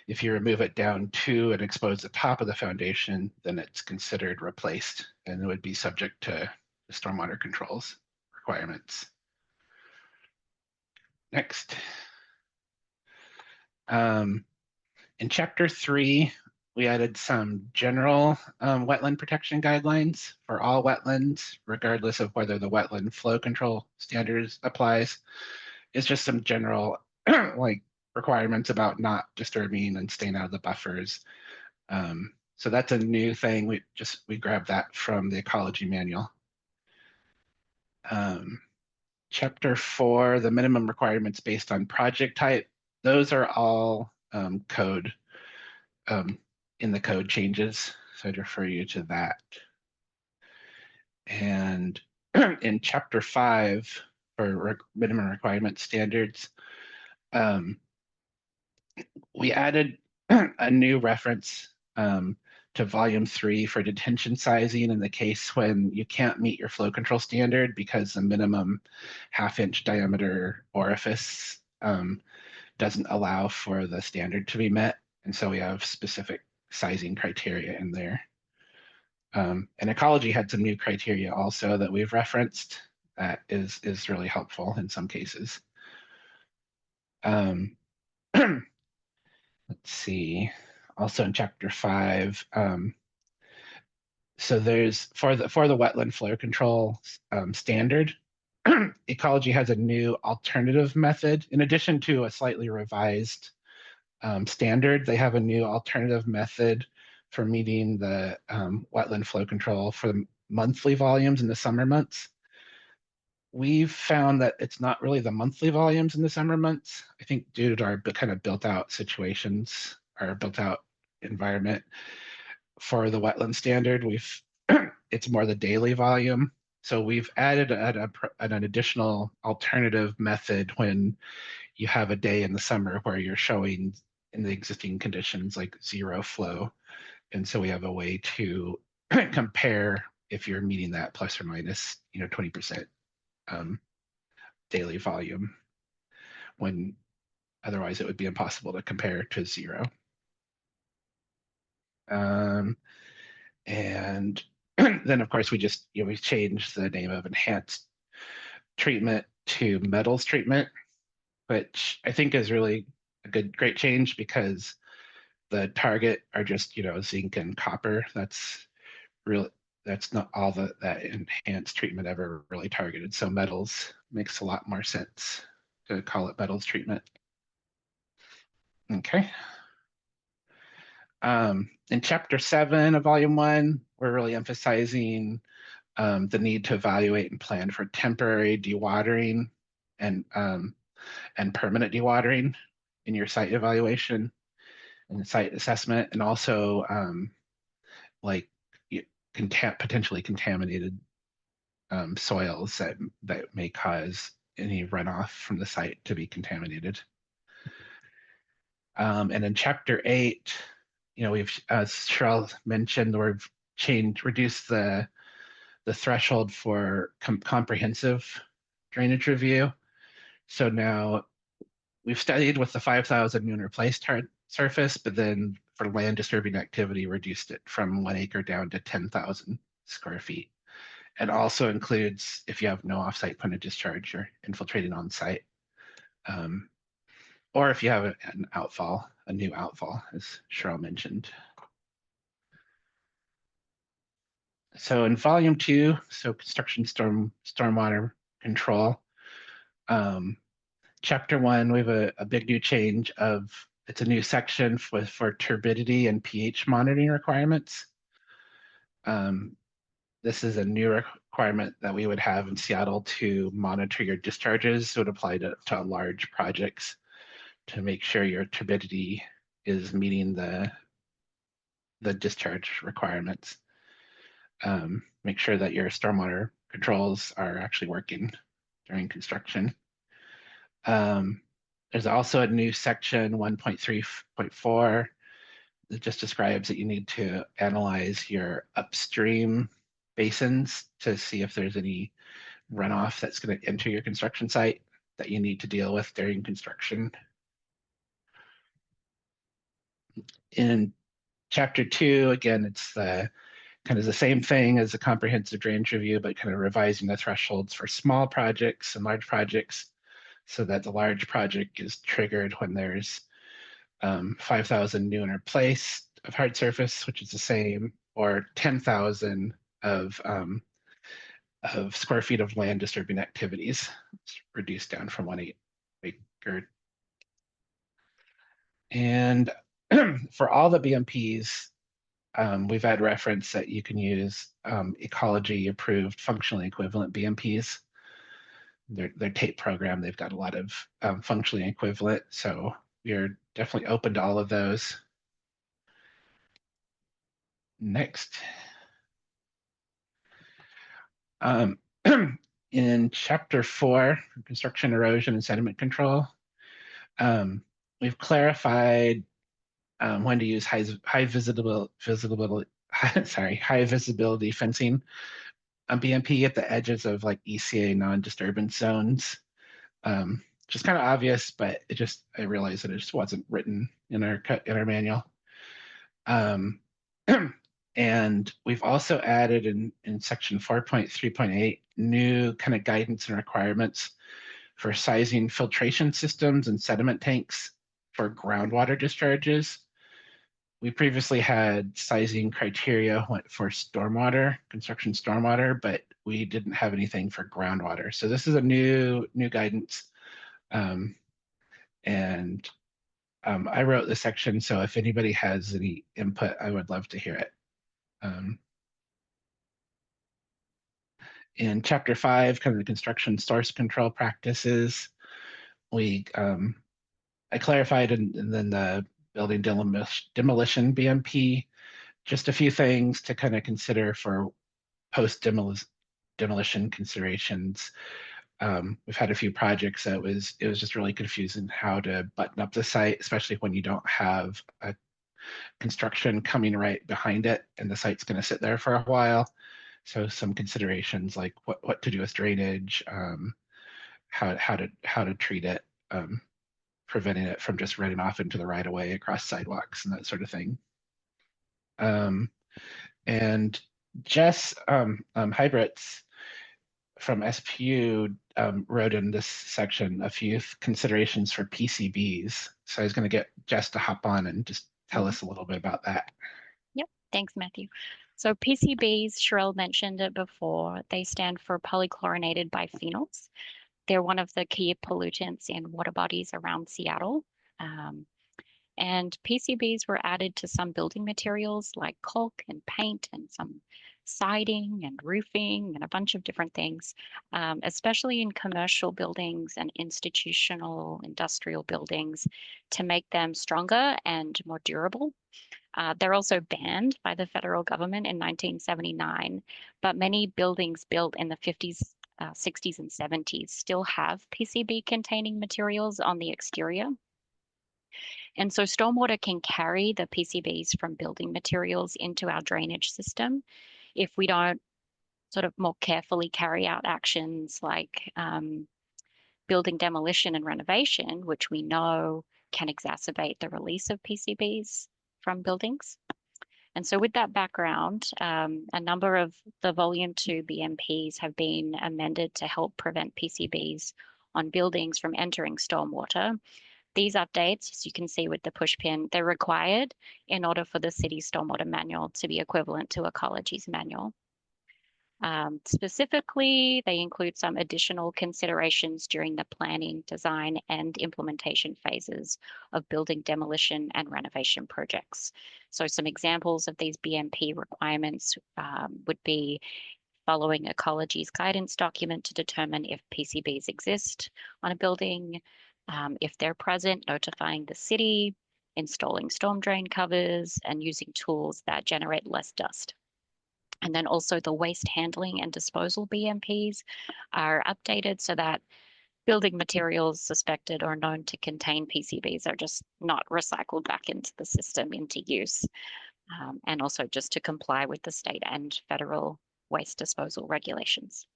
if you remove it down to and expose the top of the foundation, then it's considered replaced and it would be subject to the stormwater controls requirements. Next. In Chapter 3, we added some general wetland protection guidelines for all wetlands, regardless of whether the wetland flow control standards applies. It's just some general like requirements about not disturbing and staying out of the buffers. So that's a new thing. We grabbed that from the ecology manual. Chapter 4, the minimum requirements based on project type. Those are all code in the code changes. So I'd refer you to that. And in Chapter 5 for minimum requirement standards, we added a new reference to volume 3 for detention sizing in the case when you can't meet your flow control standard because the minimum 1/2-inch diameter orifice doesn't allow for the standard to be met. And so we have specific sizing criteria in there. And ecology had some new criteria also that we've referenced that is really helpful in some cases. Let's see. Also in Chapter 5, So there's for the wetland flow control standard, Ecology has a new alternative method. In addition to a slightly revised standard, they have a new alternative method for meeting the wetland flow control for the monthly volumes in the summer months. We've found that it's not really the monthly volumes in the summer months. I think due to our kind of built out situations, our built out environment for the wetland standard, it's more the daily volume. So we've added an additional alternative method when you have a day in the summer where you're showing in the existing conditions like zero flow. And so we have a way to compare if you're meeting that plus or minus 20% daily volume, when otherwise it would be impossible to compare to zero. And then of course we just we changed the name of enhanced treatment to metals treatment, which I think is really a great change, because the target are just zinc and copper. That's not all that enhanced treatment ever really targeted. So metals makes a lot more sense to call it metals treatment. Okay. In chapter 7 of volume 1, we're really emphasizing the need to evaluate and plan for temporary dewatering and permanent dewatering in your site evaluation and site assessment, and also like potentially contaminated soils that may cause any runoff from the site to be contaminated. And in chapter 8, we've, as Cheryl mentioned, we've reduced the threshold for comprehensive drainage review. So now we've studied with the 5,000 new and replaced surface, but then for land disturbing activity, reduced it from 1 acre down to 10,000 square feet. And also includes if you have no offsite point of discharge, you're infiltrating on site. Or if you have an outfall, a new outfall, as Cheryl mentioned. So in volume 2, so construction stormwater control, chapter 1, we have a big new change it's a new section for turbidity and pH monitoring requirements. This is a new requirement that we would have in Seattle to monitor your discharges. So it would apply to large projects to make sure your turbidity is meeting the discharge requirements. Make sure that your stormwater controls are actually working during construction. There's also a new section 1.3.4 that just describes that you need to analyze your upstream basins to see if there's any runoff that's going to enter your construction site that you need to deal with during construction. In chapter 2, again, it's kind of the same thing as a comprehensive drainage review, but kind of revising the thresholds for small projects and large projects, so that the large project is triggered when there's 5,000 new and replaced of hard surface, which is the same, or 10,000 of square feet of land disturbing activities. It's reduced down from 1 acre. And for all the BMPs, we've had reference that you can use Ecology approved functionally equivalent BMPs. Their TAPE program, they've got a lot of functionally equivalent. So we're definitely open to all of those. Next. In chapter 4, construction, erosion, and sediment control, we've clarified when to use high visibility fencing on BMP at the edges of like ECA non-disturbance zones. Just kind of obvious, but I realized that it just wasn't written in our manual. And we've also added in section 4.3.8 new kind of guidance and requirements for sizing filtration systems and sediment tanks for groundwater discharges. we previously had sizing criteria for stormwater, construction stormwater, but we didn't have anything for groundwater. So this is a new guidance. And I wrote the section, so if anybody has any input, I would love to hear it. In chapter 5, kind of the construction source control practices, I clarified and then the building demolition BMP, just a few things to kind of consider for post demolition considerations. We've had a few projects that it was just really confusing how to button up the site, especially when you don't have a construction coming right behind it and the site's going to sit there for a while. So some considerations like what to do with drainage, how to treat it, preventing it from just running off into the right of way across sidewalks and that sort of thing. And Jess Hybritz from SPU wrote in this section a few considerations for PCBs. So I was going to get Jess to hop on and just tell us a little bit about that. Yep, thanks, Matthew. So PCBs, Sherelle mentioned it before, they stand for polychlorinated biphenyls. They're one of the key pollutants in water bodies around Seattle. And PCBs were added to some building materials like caulk and paint and some siding and roofing and a bunch of different things, especially in commercial buildings and institutional industrial buildings to make them stronger and more durable. They're also banned by the federal government in 1979, but many buildings built in the 50s, 60s, and 70s still have PCB containing materials on the exterior. And so stormwater can carry the PCBs from building materials into our drainage system if we don't sort of more carefully carry out actions like building demolition and renovation, which we know can exacerbate the release of PCBs from buildings. And so with that background, a number of the Volume 2 BMPs have been amended to help prevent PCBs on buildings from entering stormwater. These updates, as you can see with the push pin, they're required in order for the city's stormwater manual to be equivalent to Ecology's manual. Specifically, they include some additional considerations during the planning, design, and implementation phases of building demolition and renovation projects. So some examples of these BMP requirements would be following Ecology's guidance document to determine if PCBs exist on a building, if they're present, notifying the city, installing storm drain covers, and using tools that generate less dust. And then also the waste handling and disposal BMPs are updated so that building materials suspected or known to contain PCBs are just not recycled back into the system into use. And also just to comply with the state and federal waste disposal regulations.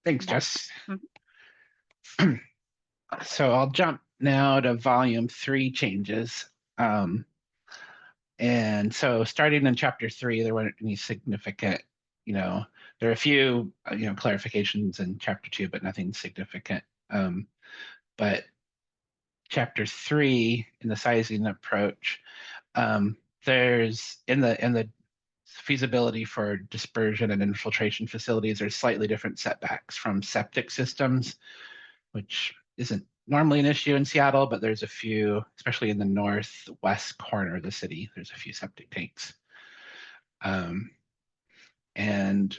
Thanks, Jess. So I'll jump now to Volume 3 changes. And so starting in chapter 3, there weren't any significant, there are a few, clarifications in chapter 2, but nothing significant. But chapter 3 in the sizing approach, there's in the feasibility for dispersion and infiltration facilities, there's slightly different setbacks from septic systems, which isn't normally an issue in Seattle, but there's a few, especially in the northwest corner of the city, there's a few septic tanks. And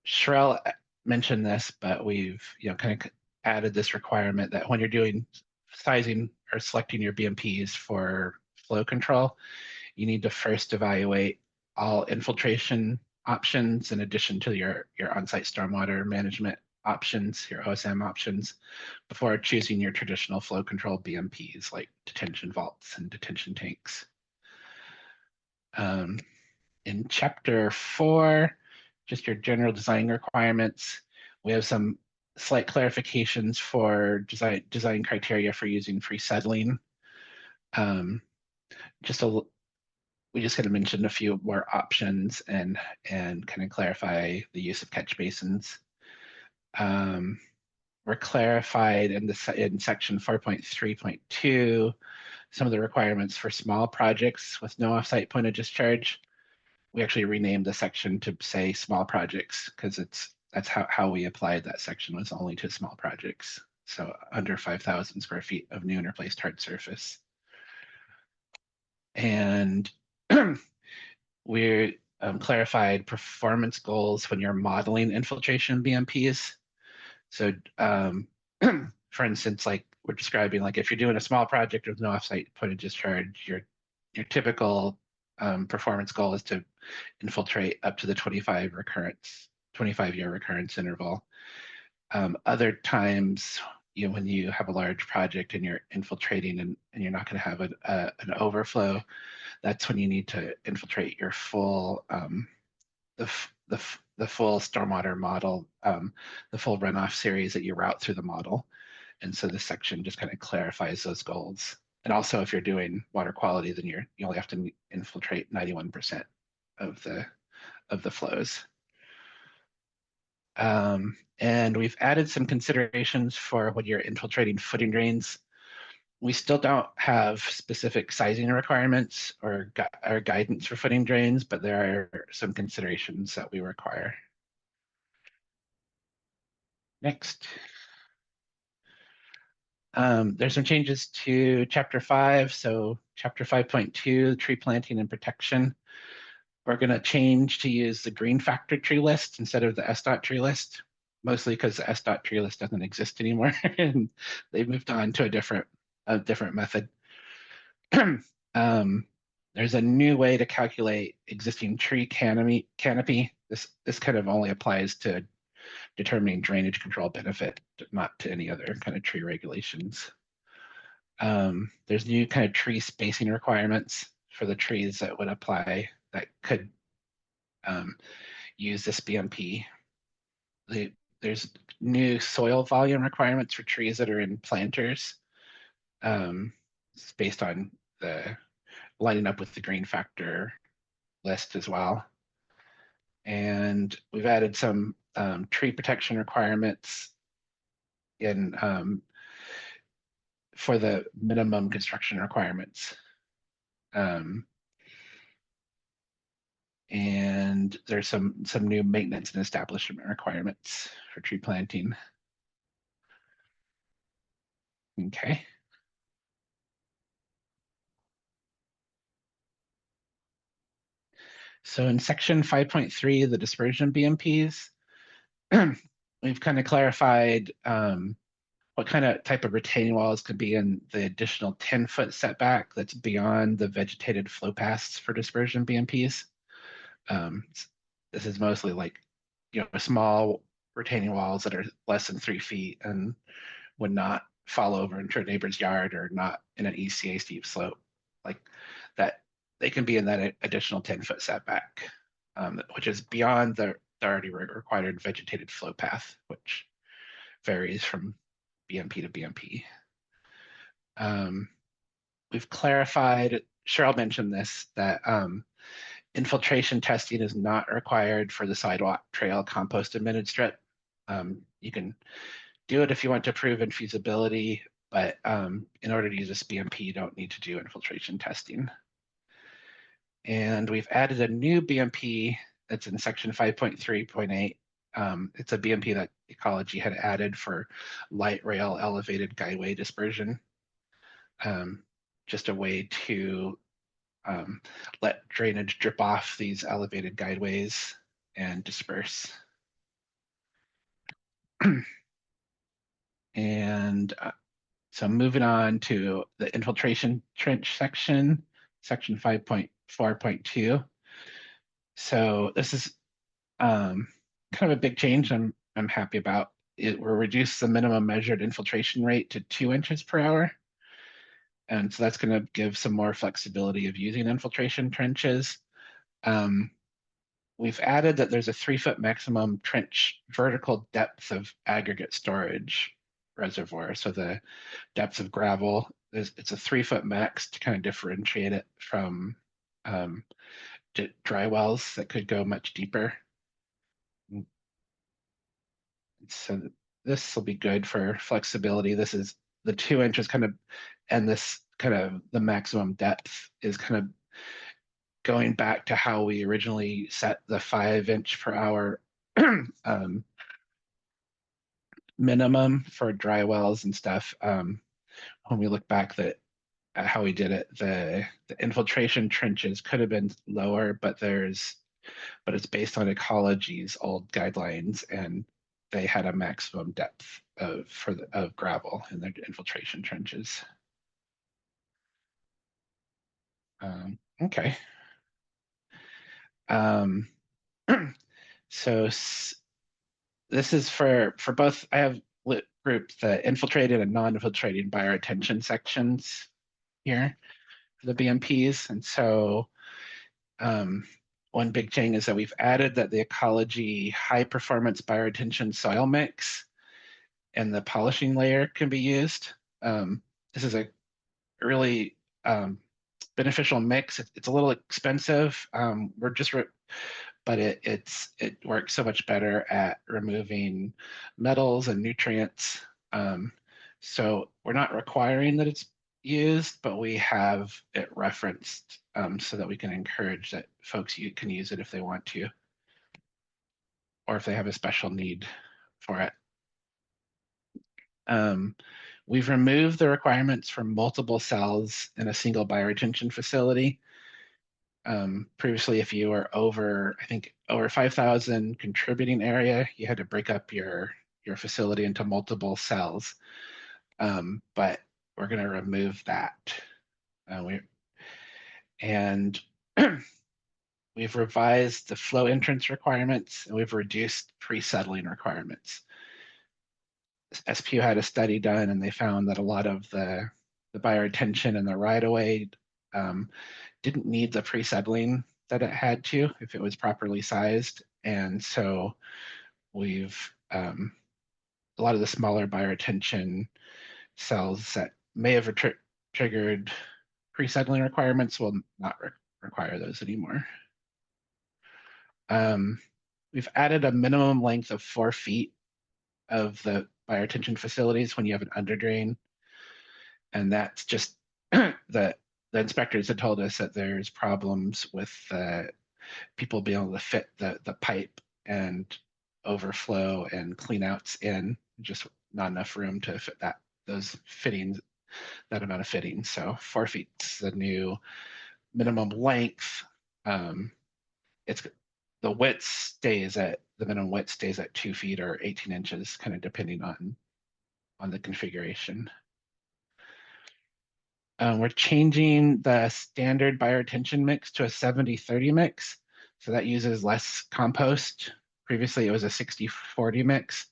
Sherelle mentioned this, but we've kind of added this requirement that when you're doing sizing or selecting your BMPs for flow control, you need to first evaluate all infiltration options in addition to your on-site stormwater management options, your OSM options, before choosing your traditional flow control BMPs like detention vaults and detention tanks. In chapter 4, just your general design requirements, we have some slight clarifications for design criteria for using free settling. We just kind of mentioned a few more options and kind of clarify the use of catch basins. Were clarified in section 4.3.2 some of the requirements for small projects with no offsite point of discharge. We actually renamed the section to say small projects because that's how we applied that section, was only to small projects. So under 5,000 square feet of new and replaced hard surface. And we clarified performance goals when you're modeling infiltration BMPs. So for instance, like we're describing, like if you're doing a small project with no offsite point of discharge, your typical performance goal is to infiltrate up to the 25-year recurrence interval. Other times, when you have a large project and you're infiltrating and you're not going to have an overflow, that's when you need to infiltrate your full the full stormwater model, the full runoff series that you route through the model. And so this section just kind of clarifies those goals. And also, if you're doing water quality, then you only have to infiltrate 91% of the flows. And we've added some considerations for when you're infiltrating footing drains. We still don't have specific sizing requirements or guidance for footing drains, but there are some considerations that we require. Next. There's some changes to Chapter 5. So Chapter 5.2, tree planting and protection. We're going to change to use the green factor tree list instead of the SDOT tree list, mostly because the SDOT tree list doesn't exist anymore and they've moved on to a different method. There's a new way to calculate existing tree canopy. This kind of only applies to determining drainage control benefit, not to any other kind of tree regulations. There's new kind of tree spacing requirements for the trees that would apply that could use this BMP. There's new soil volume requirements for trees that are in planters. It's based on the lining up with the green factor list as well. And we've added some tree protection requirements in for the minimum construction requirements. And there's some new maintenance and establishment requirements for tree planting. Okay. So in section 5.3, the dispersion BMPs, we've kind of clarified what kind of type of retaining walls could be in the additional 10-foot setback that's beyond the vegetated flow paths for dispersion BMPs. This is mostly like, small retaining walls that are less than 3 feet and would not fall over into a neighbor's yard or not in an ECA steep slope like that. They can be in that additional 10-foot setback, which is beyond the already required vegetated flow path, which varies from BMP to BMP. We've clarified, Cheryl mentioned this, that infiltration testing is not required for the sidewalk trail compost admitted strip. You can do it if you want to prove infeasibility, but in order to use this BMP, you don't need to do infiltration testing. And we've added a new BMP that's in section 5.3.8. It's a BMP that Ecology had added for light rail elevated guideway dispersion. Just a way to let drainage drip off these elevated guideways and disperse. And so moving on to the infiltration trench section, section 5.4.2. So this is kind of a big change I'm happy about. It will reduce the minimum measured infiltration rate to 2 inches per hour. And so that's going to give some more flexibility of using infiltration trenches. We've added that there's a 3-foot maximum trench vertical depth of aggregate storage reservoir. So the depth of gravel, it's a 3-foot max to kind of differentiate it from dry wells that could go much deeper. So this will be good for flexibility. This is the 2 inches kind of, and this kind of the maximum depth is kind of going back to how we originally set the 5-inch per hour minimum for dry wells and stuff. When we look back at how we did it, the infiltration trenches could have been lower, but it's based on ecology's old guidelines, and they had a maximum depth of gravel in their infiltration trenches. Okay. So this is for both. I have grouped the infiltrated and non-infiltrated bioretention sections here for the BMPs. And so one big change is that we've added that the ecology high performance bioretention soil mix and the polishing layer can be used. This is a really beneficial mix. It's a little expensive. But it works so much better at removing metals and nutrients. So we're not requiring that it's used, but we have it referenced so that we can encourage that folks can use it if they want to, or if they have a special need for it. We've removed the requirements for multiple cells in a single bioretention facility. Previously, if you were over 5,000 contributing area, you had to break up your facility into multiple cells. But we're going to remove that. We've revised the flow entrance requirements, and we've reduced pre-settling requirements. SPU had a study done, and they found that a lot of the bioretention and the right-of-way didn't need the pre-settling that it had to if it was properly sized. And so we've a lot of the smaller bioretention cells that may have triggered pre-settling requirements will not require those anymore. We've added a minimum length of 4 feet of the bioretention facilities when you have an underdrain. And that's just the inspectors had told us that there's problems with people being able to fit the pipe and overflow and cleanouts in, just not enough room to fit that amount of fittings. So 4 feet is the new minimum length. The minimum width stays at 2 feet or 18 inches, kind of depending on the configuration. We're changing the standard bioretention mix to a 70-30 mix. So that uses less compost. Previously, it was a 60-40 mix.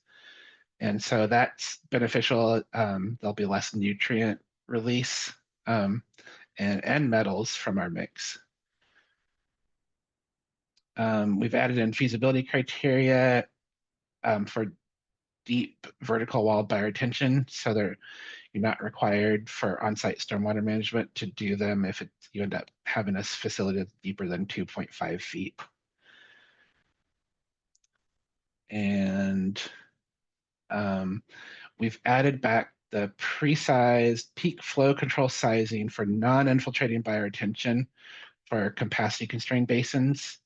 And so that's beneficial. There'll be less nutrient release and metals from our mix. We've added in feasibility criteria for deep vertical wall bioretention. So you're not required for on-site stormwater management to do them if you end up having a facility that's deeper than 2.5 feet. And we've added back the pre-sized peak flow control sizing for non-infiltrating bioretention for capacity constrained basins.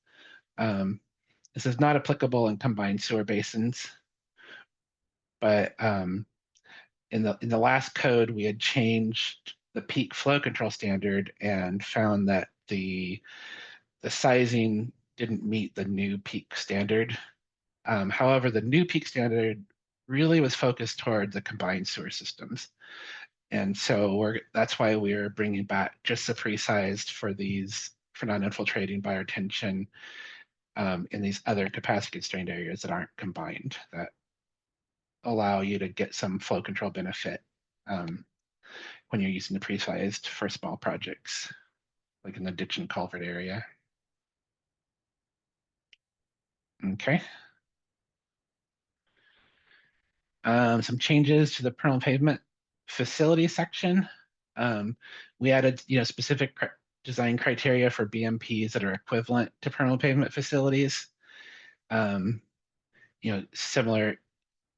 This is not applicable in combined sewer basins, but in the last code, we had changed the peak flow control standard and found that the sizing didn't meet the new peak standard. However, the new peak standard really was focused toward the combined sewer systems. And so that's why we're bringing back just the pre-sized for non-infiltrating bioretention in these other capacity constrained areas that aren't combined, that allow you to get some flow control benefit when you're using the pre-sized for small projects, like in the ditch and culvert area. Okay. Some changes to the permanent pavement facility section. We added, specific design criteria for BMPs that are equivalent to permanent pavement facilities. Similar,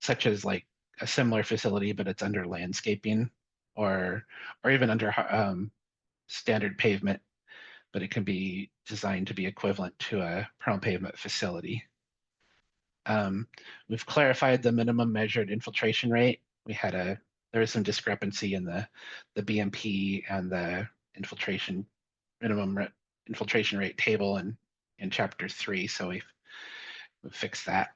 such as like a similar facility, but it's under landscaping or even under standard pavement, but it can be designed to be equivalent to a permanent pavement facility. We've clarified the minimum measured infiltration rate. There was some discrepancy in the BMP and the minimum infiltration rate table in chapter 3, so we've fixed that.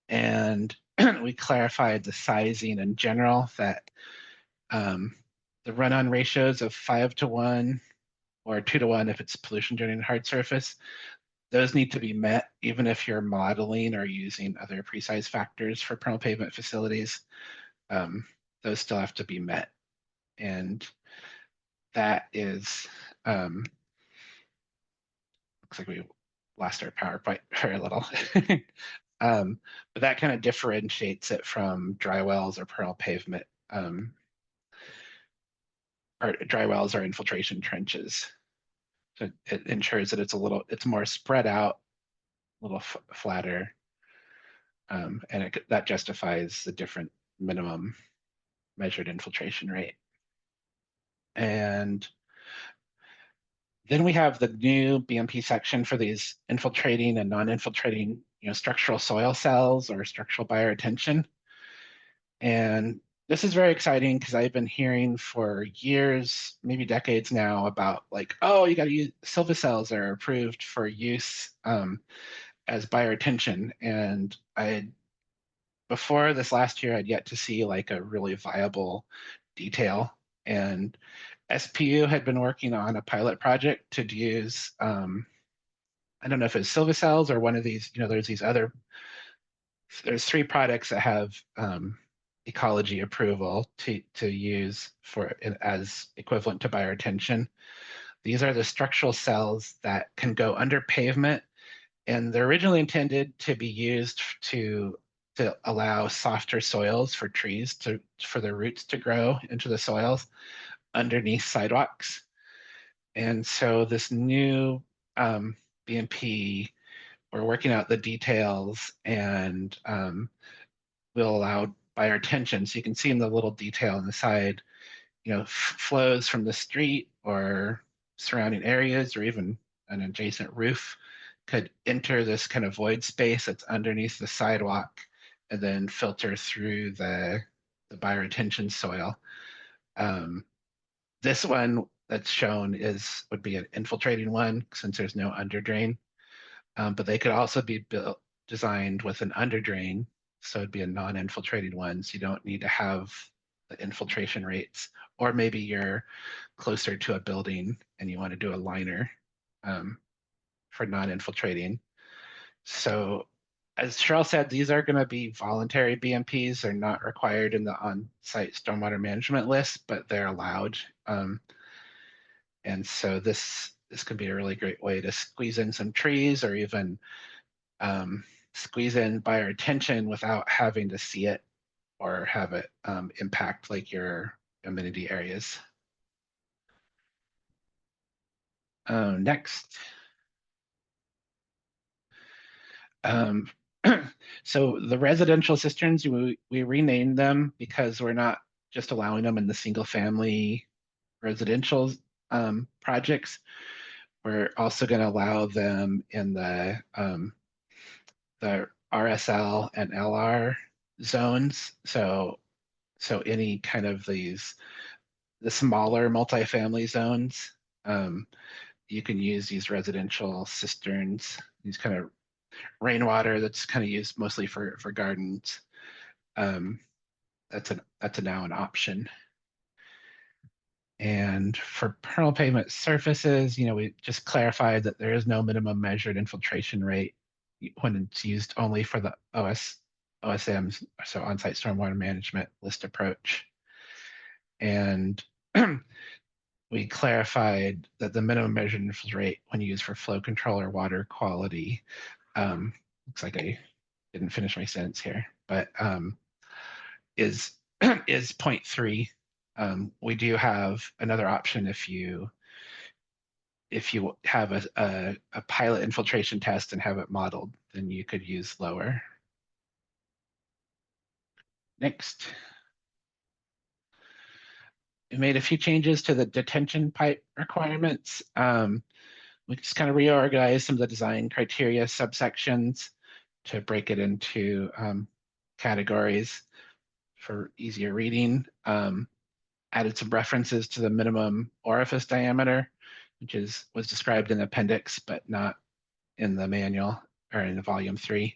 And we clarified the sizing in general, that the run-on ratios of 5:1 or 2:1 if it's pollution draining hard surface, those need to be met even if you're modeling or using other precise factors for permanent pavement facilities. Those still have to be met. And that is, looks like we lost our PowerPoint for a little. But that kind of differentiates it from dry wells or permanent pavement, or dry wells or infiltration trenches. So it ensures that it's more spread out, a little flatter, and that justifies the different minimum measured infiltration rate. And then we have the new BMP section for these infiltrating and non-infiltrating, structural soil cells or structural bioretention. And this is very exciting because I've been hearing for years, maybe decades now, about like, oh, you got to use silva cells are approved for use as bioretention. And before this last year, I'd yet to see like a really viable detail. And SPU had been working on a pilot project to use, I don't know if it's silva cells or one of these, there's 3 products that have ecology approval to use as equivalent to bioretention. These are the structural cells that can go under pavement, and they're originally intended to be used to allow softer soils for trees for their roots to grow into the soils underneath sidewalks. And so this new BMP, we're working out the details, and will allow bioretention. So you can see in the little detail on the side, flows from the street or surrounding areas or even an adjacent roof could enter this kind of void space that's underneath the sidewalk and then filter through the bioretention soil. This one that's shown would be an infiltrating one since there's no underdrain, but they could also be designed with an underdrain, so it'd be a non-infiltrating one, so you don't need to have the infiltration rates, or maybe you're closer to a building and you want to do a liner for non-infiltrating. So as Cheryl said, these are going to be voluntary BMPs. They're not required in the on-site stormwater management list, but they're allowed. And so this could be a really great way to squeeze in some trees, or even squeeze in bioretention without having to see it or have it impact like your amenity areas. Next. So the residential cisterns, we renamed them because we're not just allowing them in the single family residential projects. We're also going to allow them in the RSL and LR zones. So any kind of the smaller multifamily zones, you can use these residential cisterns, these kind of rainwater that's kind of used mostly for gardens. That's now an option. And for permanent pavement surfaces, we just clarified that there is no minimum measured infiltration rate when it's used only for the OSMs, so on-site stormwater management list approach. And we clarified that the minimum measured infiltration rate when used for flow control or water quality, looks like I didn't finish my sentence here, but is 0.3. We do have another option if you have a pilot infiltration test and have it modeled, then you could use lower. Next. We made a few changes to the detention pipe requirements. We just kind of reorganized some of the design criteria subsections to break it into categories for easier reading. Added some references to the minimum orifice diameter, which was described in the appendix, but not in the manual or in the volume 3.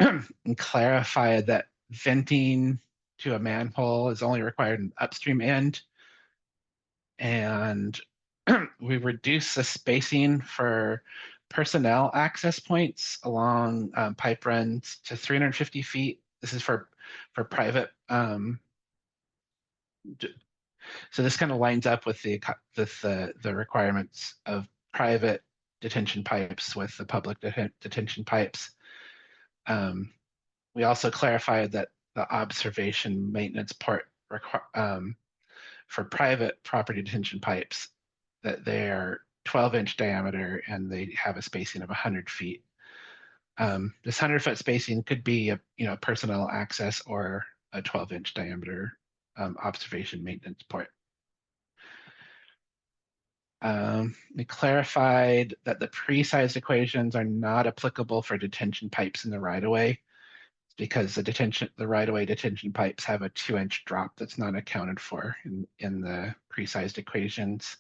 And clarified that venting to a manhole is only required in upstream end. And we reduced the spacing for personnel access points along pipe runs to 350 feet. This is for private. So this kind of lines up with the requirements of private detention pipes with the public detention pipes. We also clarified that the observation maintenance port for private property detention pipes, that they are 12-inch diameter and they have a spacing of 100 feet. This 100-foot spacing could be a personnel access or a 12-inch diameter observation maintenance port. We clarified that the pre-sized equations are not applicable for detention pipes in the right-of-way because the right-of-way detention pipes have a 2-inch drop that's not accounted for in the pre-sized equations.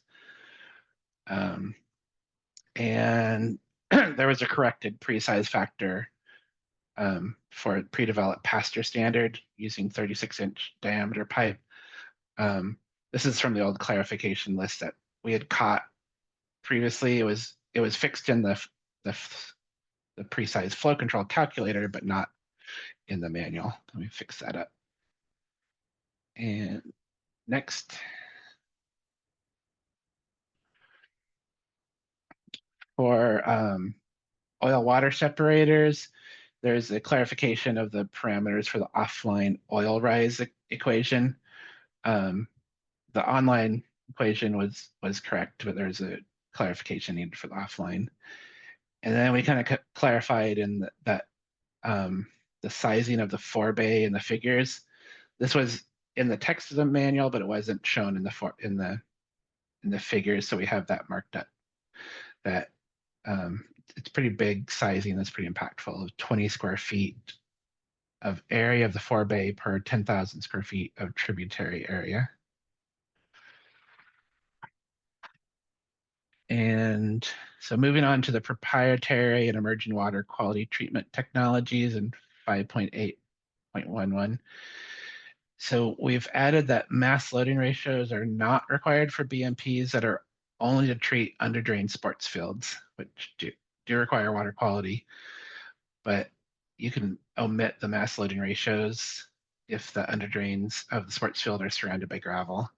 And there was a corrected pre-size factor for pre-developed pasture standard using 36-inch diameter pipe. This is from the old clarification list that we had caught previously. It was fixed in the pre-size flow control calculator, but not in the manual. Let me fix that up. And next. For oil water separators, there's a clarification of the parameters for the offline oil rise equation. The online equation was correct, but there's a clarification needed for the offline. And then we kind of clarified in that the sizing of the forebay and the figures. This was in the text of the manual, but it wasn't shown in the figures, so we have that marked up. That it's pretty big sizing. That's pretty impactful. Of 20 square feet of area of the forebay per 10,000 square feet of tributary area. And so moving on to the proprietary and emerging water quality treatment technologies in 5.8.11. So we've added that mass loading ratios are not required for BMPs that are only to treat under drain sports fields, which do require water quality, but you can omit the mass loading ratios if the under drains of the sports field are surrounded by gravel.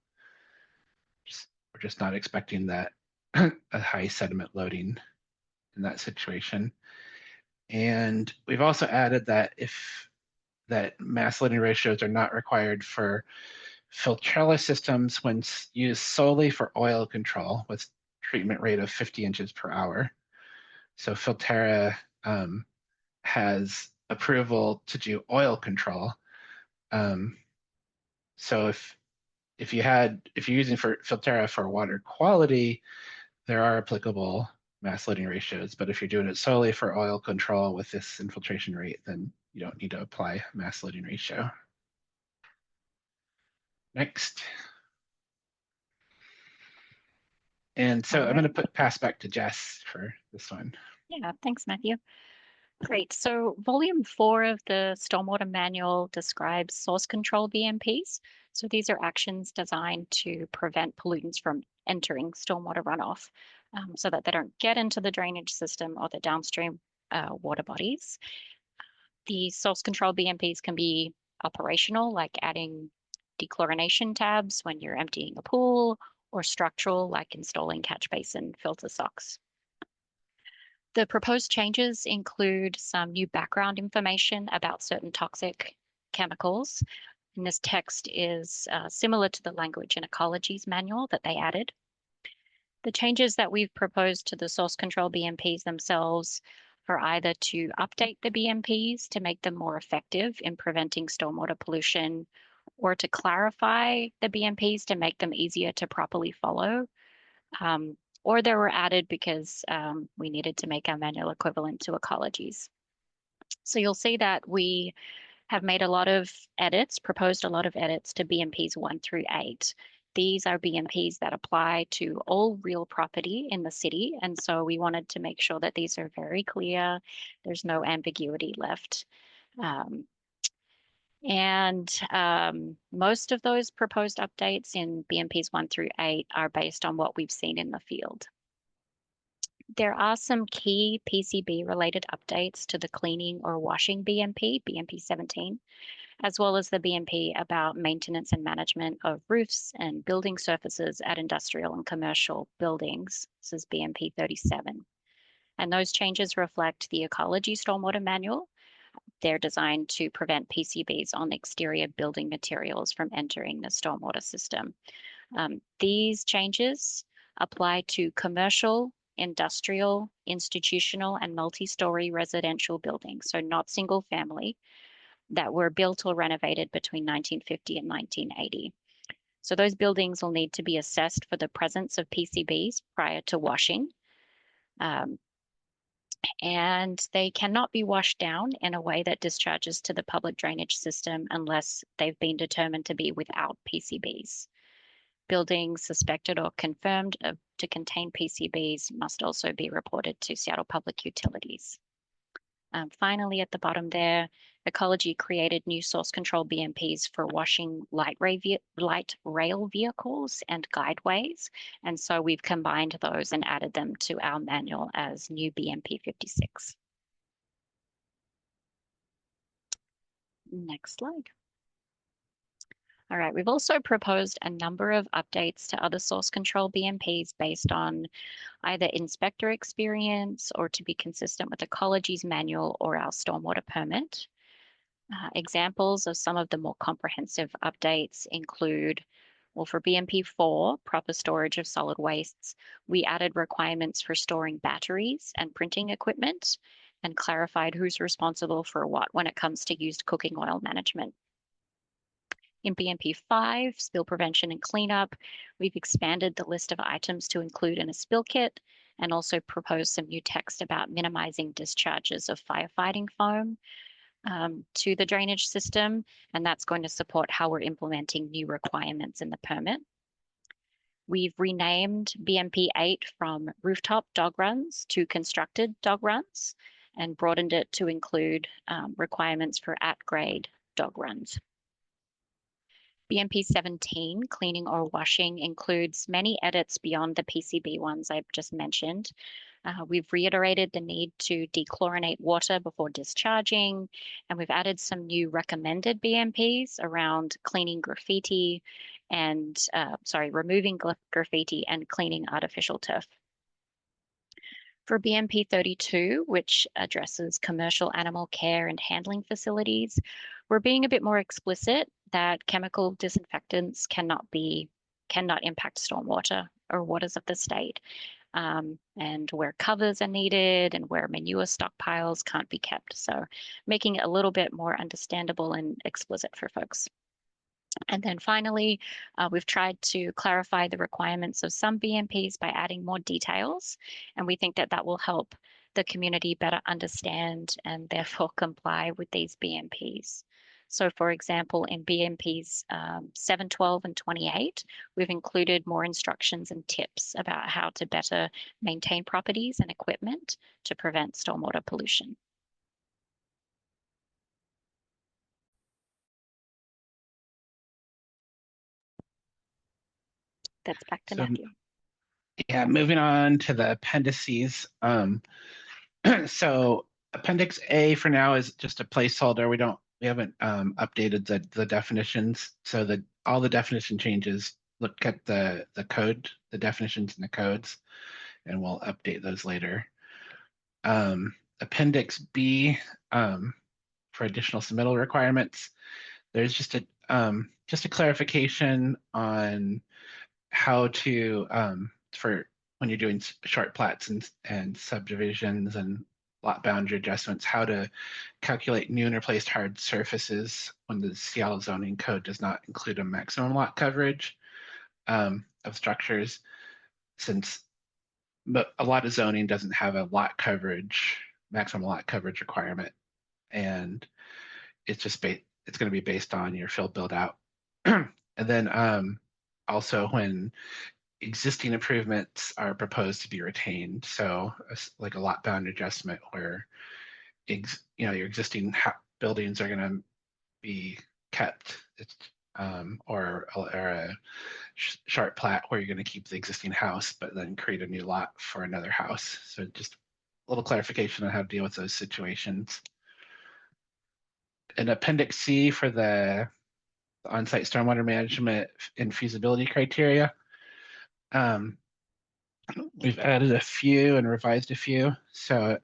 We're just not expecting that a high sediment loading in that situation. And we've also added that that mass loading ratios are not required for filtrella systems when used solely for oil control with treatment rate of 50 inches per hour. So Filterra has approval to do oil control. So if you're using Filterra for water quality, there are applicable mass loading ratios. But if you're doing it solely for oil control with this infiltration rate, then you don't need to apply mass loading ratio. Next. And so I'm going to pass back to Jess for this one. Yeah, thanks, Matthew. Great. So volume 4 of the Stormwater Manual describes source control BMPs. So these are actions designed to prevent pollutants from entering stormwater runoff so that they don't get into the drainage system or the downstream water bodies. The source control BMPs can be operational, like adding dechlorination tabs when you're emptying a pool, or structural, like installing catch basin filter socks. The proposed changes include some new background information about certain toxic chemicals. And this text is similar to the language in Ecology's manual that they added. The changes that we've proposed to the source control BMPs themselves are either to update the BMPs to make them more effective in preventing stormwater pollution, or to clarify the BMPs to make them easier to properly follow. Or they were added because we needed to make our manual equivalent to ecologies. So you'll see that we have made a lot of edits, proposed a lot of edits to BMPs 1 through 8. These are BMPs that apply to all real property in the city. And so we wanted to make sure that these are very clear. There's no ambiguity left. Most of those proposed updates in BMPs 1 through 8 are based on what we've seen in the field. There are some key PCB related updates to the cleaning or washing BMP, BMP 17, as well as the BMP about maintenance and management of roofs and building surfaces at industrial and commercial buildings. This is BMP 37. And those changes reflect the Ecology Stormwater Manual. They're designed to prevent PCBs on exterior building materials from entering the stormwater system. These changes apply to commercial, industrial, institutional, and multi-story residential buildings, so not single family, that were built or renovated between 1950 and 1980. So those buildings will need to be assessed for the presence of PCBs prior to washing. And they cannot be washed down in a way that discharges to the public drainage system unless they've been determined to be without PCBs. Buildings suspected or confirmed to contain PCBs must also be reported to Seattle Public Utilities. Finally, at the bottom there, Ecology created new source control BMPs for washing light rail vehicles and guideways. And so we've combined those and added them to our manual as new BMP 56. Next slide. All right, we've also proposed a number of updates to other source control BMPs based on either inspector experience or to be consistent with Ecology's manual or our stormwater permit. Examples of some of the more comprehensive updates include, well, for BMP 4, proper storage of solid wastes, we added requirements for storing batteries and printing equipment and clarified who's responsible for what when it comes to used cooking oil management. In BMP 5, spill prevention and cleanup, we've expanded the list of items to include in a spill kit and also proposed some new text about minimizing discharges of firefighting foam to the drainage system, and that's going to support how we're implementing new requirements in the permit. We've renamed BMP 8 from rooftop dog runs to constructed dog runs and broadened it to include requirements for at-grade dog runs. BMP 17, cleaning or washing, includes many edits beyond the PCB ones I've just mentioned. We've reiterated the need to dechlorinate water before discharging, and we've added some new recommended BMPs around cleaning graffiti and, removing graffiti and cleaning artificial turf. For BMP 32, which addresses commercial animal care and handling facilities, we're being a bit more explicit that chemical disinfectants cannot impact stormwater or waters of the state, and where covers are needed and where manure stockpiles can't be kept. So making it a little bit more understandable and explicit for folks. And then finally, we've tried to clarify the requirements of some BMPs by adding more details. And we think that that will help the community better understand and therefore comply with these BMPs. So for example, in BMPs 7, 12, and 28, we've included more instructions and tips about how to better maintain properties and equipment to prevent stormwater pollution. That's back to Matthew. Yeah, moving on to the appendices. So Appendix A for now is just a placeholder. We haven't updated the definitions, so that all the definition changes look at the code, the definitions and the codes, and we'll update those later. Appendix B for additional submittal requirements. There's just a clarification on how to for when you're doing short plats and subdivisions and lot boundary adjustments, how to calculate new and replaced hard surfaces when the Seattle zoning code does not include a maximum lot coverage of structures, since a lot of zoning doesn't have a lot coverage, maximum lot coverage requirement. And it's just it's going to be based on your field build out. And then also when existing improvements are proposed to be retained. So like a lot bound adjustment where your existing buildings are going to be kept, or a sharp plat where you're going to keep the existing house, but then create a new lot for another house. So just a little clarification on how to deal with those situations. An Appendix C for the on-site stormwater management and feasibility criteria. We've added a few and revised a few. So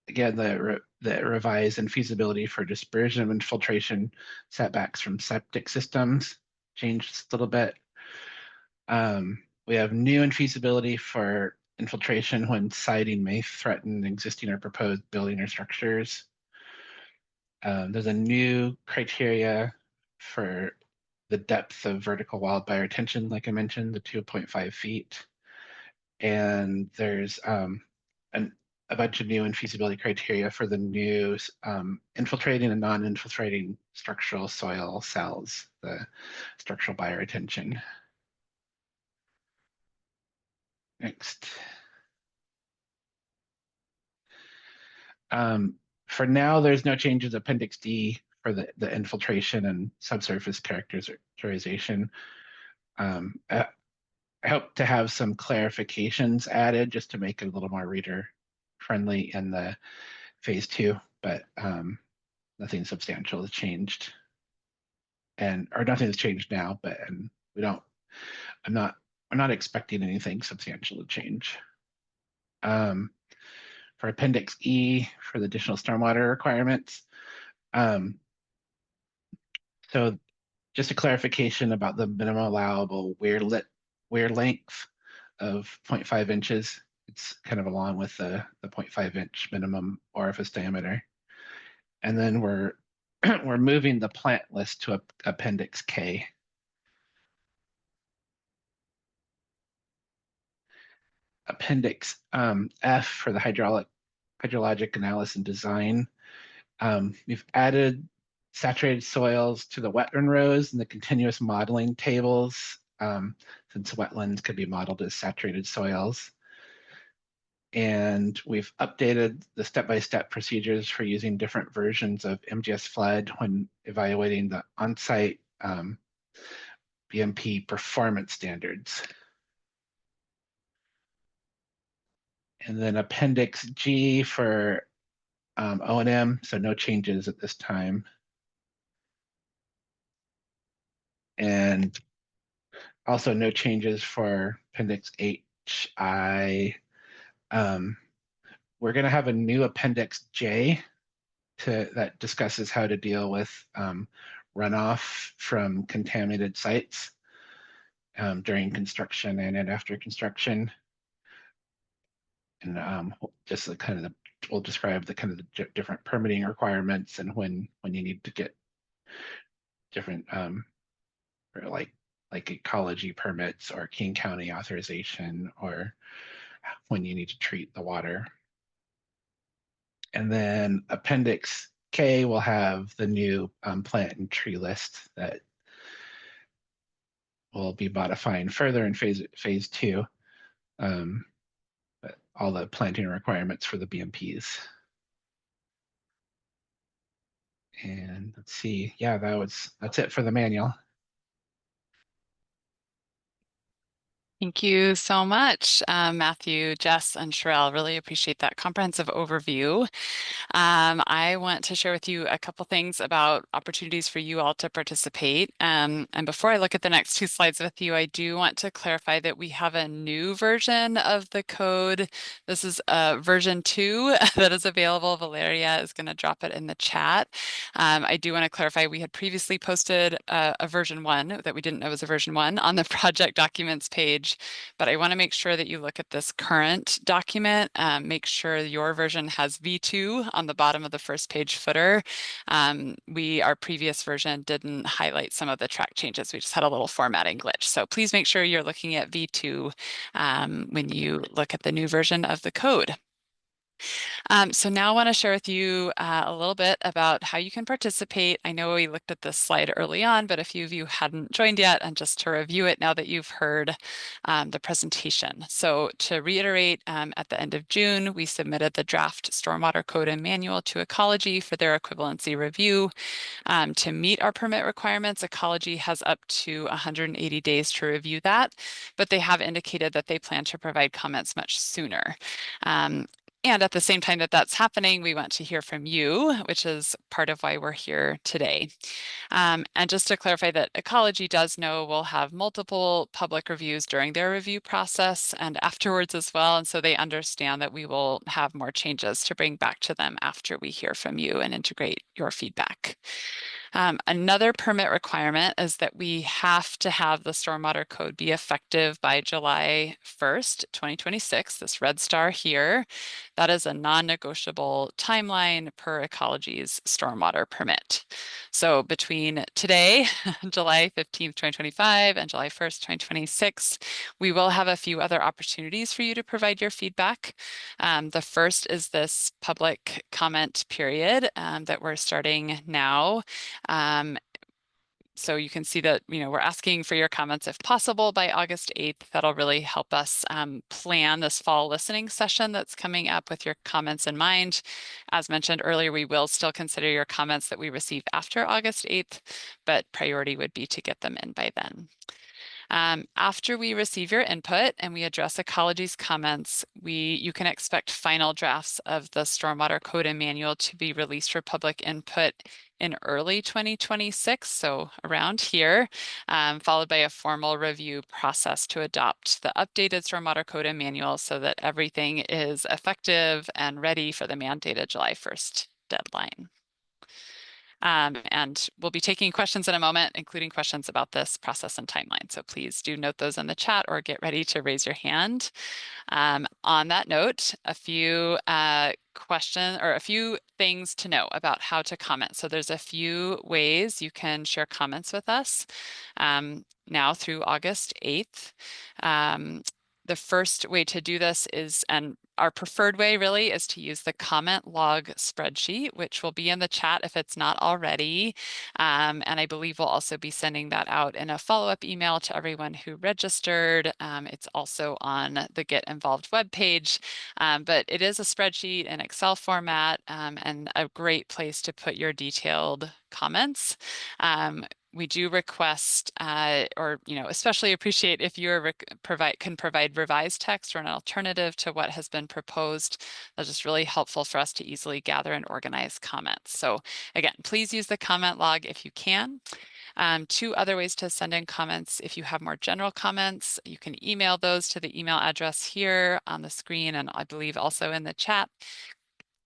again, the revise and feasibility for dispersion and infiltration setbacks from septic systems changed a little bit. We have new and feasibility for infiltration when siting may threaten existing or proposed building or structures. There's a new criteria for the depth of vertical wildfire retention, like I mentioned, the 2.5 feet. And there's a bunch of new infeasibility criteria for the new infiltrating and non-infiltrating structural soil cells, the structural bioretention. Next. For now, there's no changes. Appendix D for the infiltration and subsurface characterization. I hope to have some clarifications added just to make it a little more reader friendly in the phase 2, but nothing substantial has changed, or nothing has changed now. But I'm not expecting anything substantial to change. For Appendix E for the additional stormwater requirements. So just a clarification about the minimum allowable weir length of 0.5 inches. It's kind of along with the 0.5 inch minimum orifice diameter. And then we're moving the plant list to Appendix K. Appendix F for the hydrologic analysis and design. We've added saturated soils to the wetland rows and the continuous modeling tables, since wetlands could be modeled as saturated soils. And we've updated the step-by-step procedures for using different versions of MGS flood when evaluating the on-site BMP performance standards. And then Appendix G for O&M, so no changes at this time. And also no changes for Appendix HI. We're going to have a new Appendix J that discusses how to deal with runoff from contaminated sites during construction and after construction. And just we'll describe the kind of the different permitting requirements and when you need to get different like ecology permits or King County authorization, or when you need to treat the water. And then Appendix K will have the new plant and tree list that will be modifying further in phase 2. But all the planting requirements for the BMPs. And let's see, yeah, that's it for the manual. Thank you so much, Matthew, Jess, and Sherelle. Really appreciate that comprehensive overview. I want to share with you a couple things about opportunities for you all to participate. And before I look at the next 2 slides with you, I do want to clarify that we have a new version of the code. This is version 2 that is available. Valeria is going to drop it in the chat. I do want to clarify, we had previously posted a version 1 that we didn't know was a version 1 on the project documents page. page, but I want to make sure that you look at this current document. Make sure your version has V2 on the bottom of the first page footer. Our previous version didn't highlight some of the track changes. We just had a little formatting glitch. So please make sure you're looking at V2 when you look at the new version of the code. So now I want to share with you a little bit about how you can participate. I know we looked at this slide early on, but a few of you hadn't joined yet, and just to review it now that you've heard the presentation. So to reiterate, at the end of June, we submitted the draft Stormwater Code and Manual to Ecology for their equivalency review. To meet our permit requirements, Ecology has up to 180 days to review that, but they have indicated that they plan to provide comments much sooner. And at the same time that that's happening, we want to hear from you, which is part of why we're here today. And just to clarify that Ecology does know we'll have multiple public reviews during their review process and afterwards as well. And so they understand that we will have more changes to bring back to them after we hear from you and integrate your feedback. Another permit requirement is that we have to have the stormwater code be effective by July 1st, 2026, this red star here. That is a non-negotiable timeline per Ecology's stormwater permit. So between today, July 15th, 2025, and July 1st, 2026, we will have a few other opportunities for you to provide your feedback. The first is this public comment period that we're starting now. So you can see that, we're asking for your comments if possible by August 8th. That'll really help us plan this fall listening session that's coming up with your comments in mind. As mentioned earlier, we will still consider your comments that we receive after August 8th, but priority would be to get them in by then. After we receive your input and we address Ecology's comments, you can expect final drafts of the Stormwater Code and Manual to be released for public input in early 2026, so around here, followed by a formal review process to adopt the updated Stormwater Code and Manual so that everything is effective and ready for the mandated July 1st deadline. And we'll be taking questions in a moment, including questions about this process and timeline. So please do note those in the chat or get ready to raise your hand. On that note, a few a few things to know about how to comment. So there's a few ways you can share comments with us now through August 8th. The first way to do this is, and our preferred way really, is to use the comment log spreadsheet, which will be in the chat if it's not already. And I believe we'll also be sending that out in a follow-up email to everyone who registered. It's also on the Get Involved webpage, but it is a spreadsheet in Excel format and a great place to put your detailed comments. We do request, especially appreciate if you can provide revised text or an alternative to what has been proposed. That's just really helpful for us to easily gather and organize comments. So again, please use the comment log if you can. Two other ways to send in comments. If you have more general comments, you can email those to the email address here on the screen and I believe also in the chat.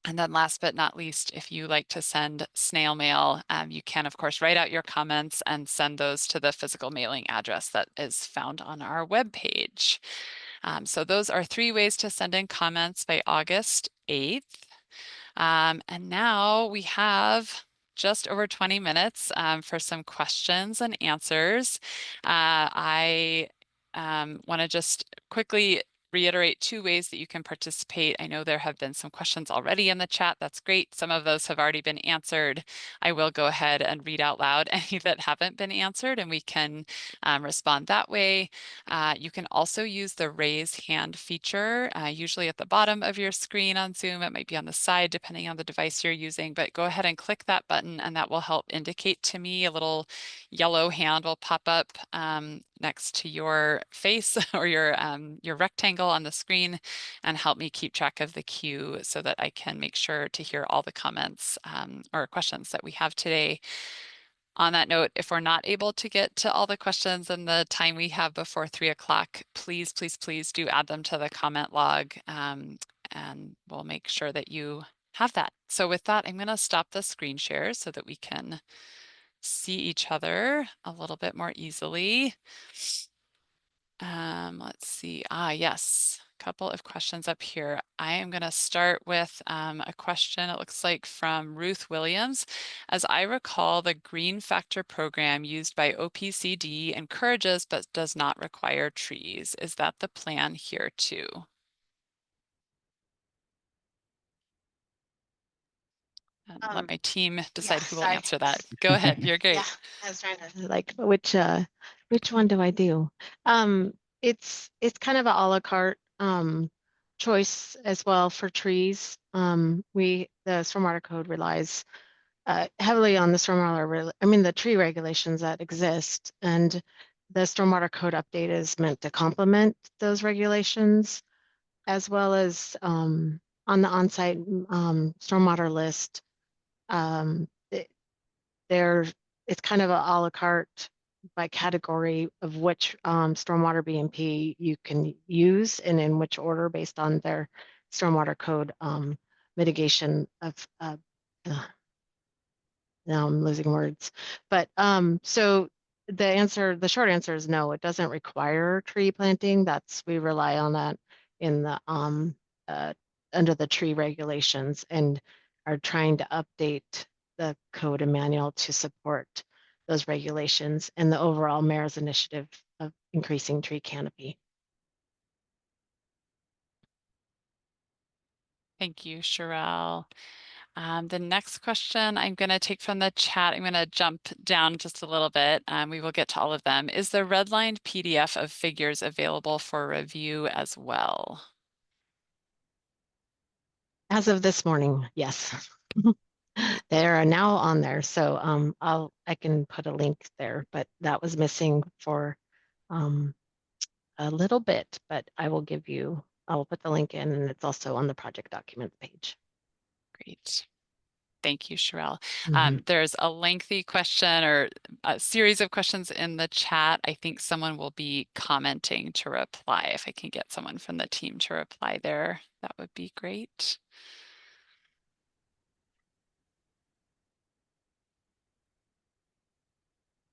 And then last but not least, if you like to send snail mail, you can, of course, write out your comments and send those to the physical mailing address that is found on our webpage. So those are three ways to send in comments by August 8th. And now we have just over 20 minutes for some questions and answers. I want to just quickly reiterate two ways that you can participate. I know there have been some questions already in the chat. That's great. Some of those have already been answered. I will go ahead and read out loud any that haven't been answered and we can respond that way. You can also use the raise hand feature, usually at the bottom of your screen on Zoom. It might be on the side depending on the device you're using, but go ahead and click that button and that will help indicate to me. A little yellow hand will pop up next to your face or your rectangle on the screen and help me keep track of the queue so that I can make sure to hear all the comments or questions that we have today. On that note, if we're not able to get to all the questions in the time we have before 3 o'clock, please, please, please do add them to the comment log and we'll make sure that you have that. So with that, I'm going to stop the screen share so that we can see each other a little bit more easily. Let's see. Yes, a couple of questions up here. I am going to start with a question, it looks like from Ruth Williams. As I recall, the Green Factor program used by OPCD encourages but does not require trees. Is that the plan here too? Let my team decide who Yes, will answer that. Go ahead, you're great. yeah, I was trying to like which one do I do? It's kind of a la carte choice as well for trees. The stormwater code relies heavily on the the tree regulations that exist, and the stormwater code update is meant to complement those regulations, as well as on the on-site stormwater list. There, it's kind of a la carte by category of which stormwater BMP you can use and in which order based on their stormwater code mitigation of now I'm losing words. But so the short answer is no, it doesn't require tree planting. We rely on that in the uh, under the tree regulations and are trying to update the code and manual to support those regulations and the overall mayor's initiative of increasing tree canopy. Thank you, Sherelle. The next question I'm going to take from the chat. I'm going to jump down just a little bit. We will get to all of them. Is the redlined PDF of figures available for review as well? As of this morning, yes. They are now on there, so I can put a link there, but that was missing for a little bit, but I will put the link in, and it's also on the project documents page. Great. Thank you, Sherelle. Mhm. There's a lengthy question or a series of questions in the chat. I think someone will be commenting to reply. If I can get someone from the team to reply there, that would be great.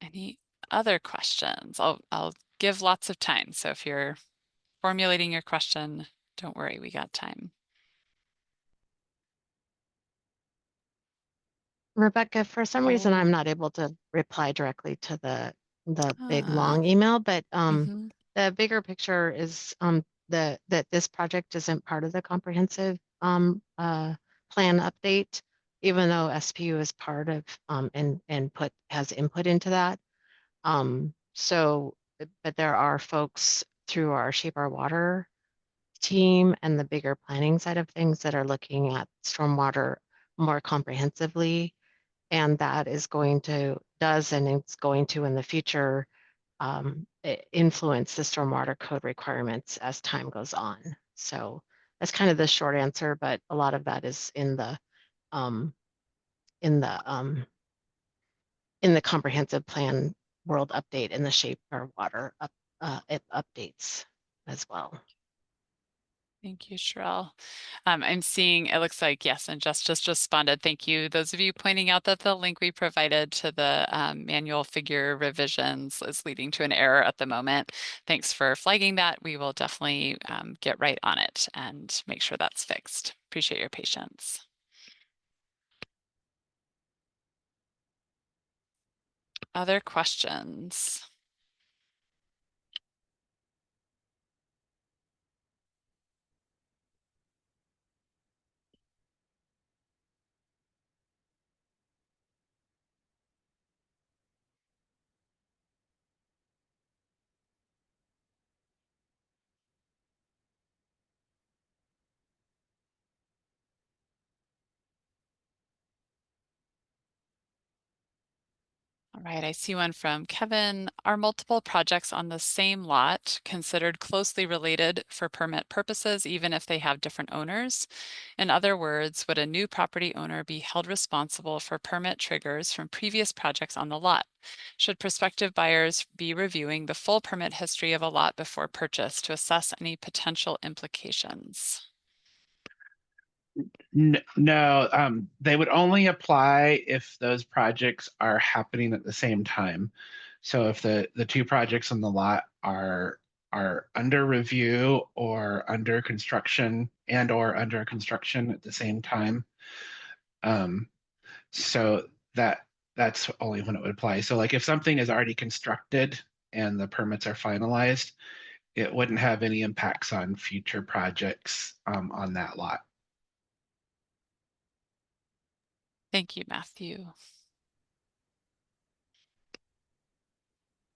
Any other questions? I'll give lots of time. So if you're formulating your question, don't worry, we got time. Rebecca, for some reason, Oh. I'm not able to reply directly to the big Ah. long email, but Mhm. the bigger picture is that this project isn't part of the comprehensive plan update, even though SPU is part of and has input into that. But there are folks through our Shape Our Water team and the bigger planning side of things that are looking at stormwater more comprehensively. And that is and it's going to in the future influence the stormwater code requirements as time goes on. So that's kind of the short answer, but a lot of that is um, in the um, in the comprehensive plan world update and the Shape Our Water updates as well. Thank you, Sherelle. I'm seeing, it looks like, yes, and just responded. Thank you. Those of you pointing out that the link we provided to the manual figure revisions is leading to an error at the moment. Thanks for flagging that. We will definitely get right on it and make sure that's fixed. Appreciate your patience. Other questions? All right, I see one from Kevin. Are multiple projects on the same lot considered closely related for permit purposes, even if they have different owners? In other words, would a new property owner be held responsible for permit triggers from previous projects on the lot? Should prospective buyers be reviewing the full permit history of a lot before purchase to assess any potential implications? No, they would only apply if those projects are happening at the same time. So if the two projects on the lot are are under review or under construction or under construction at the same time. So that's only when it would apply. So like if something is already constructed and the permits are finalized, it wouldn't have any impacts on future projects on that lot. Thank you, Matthew.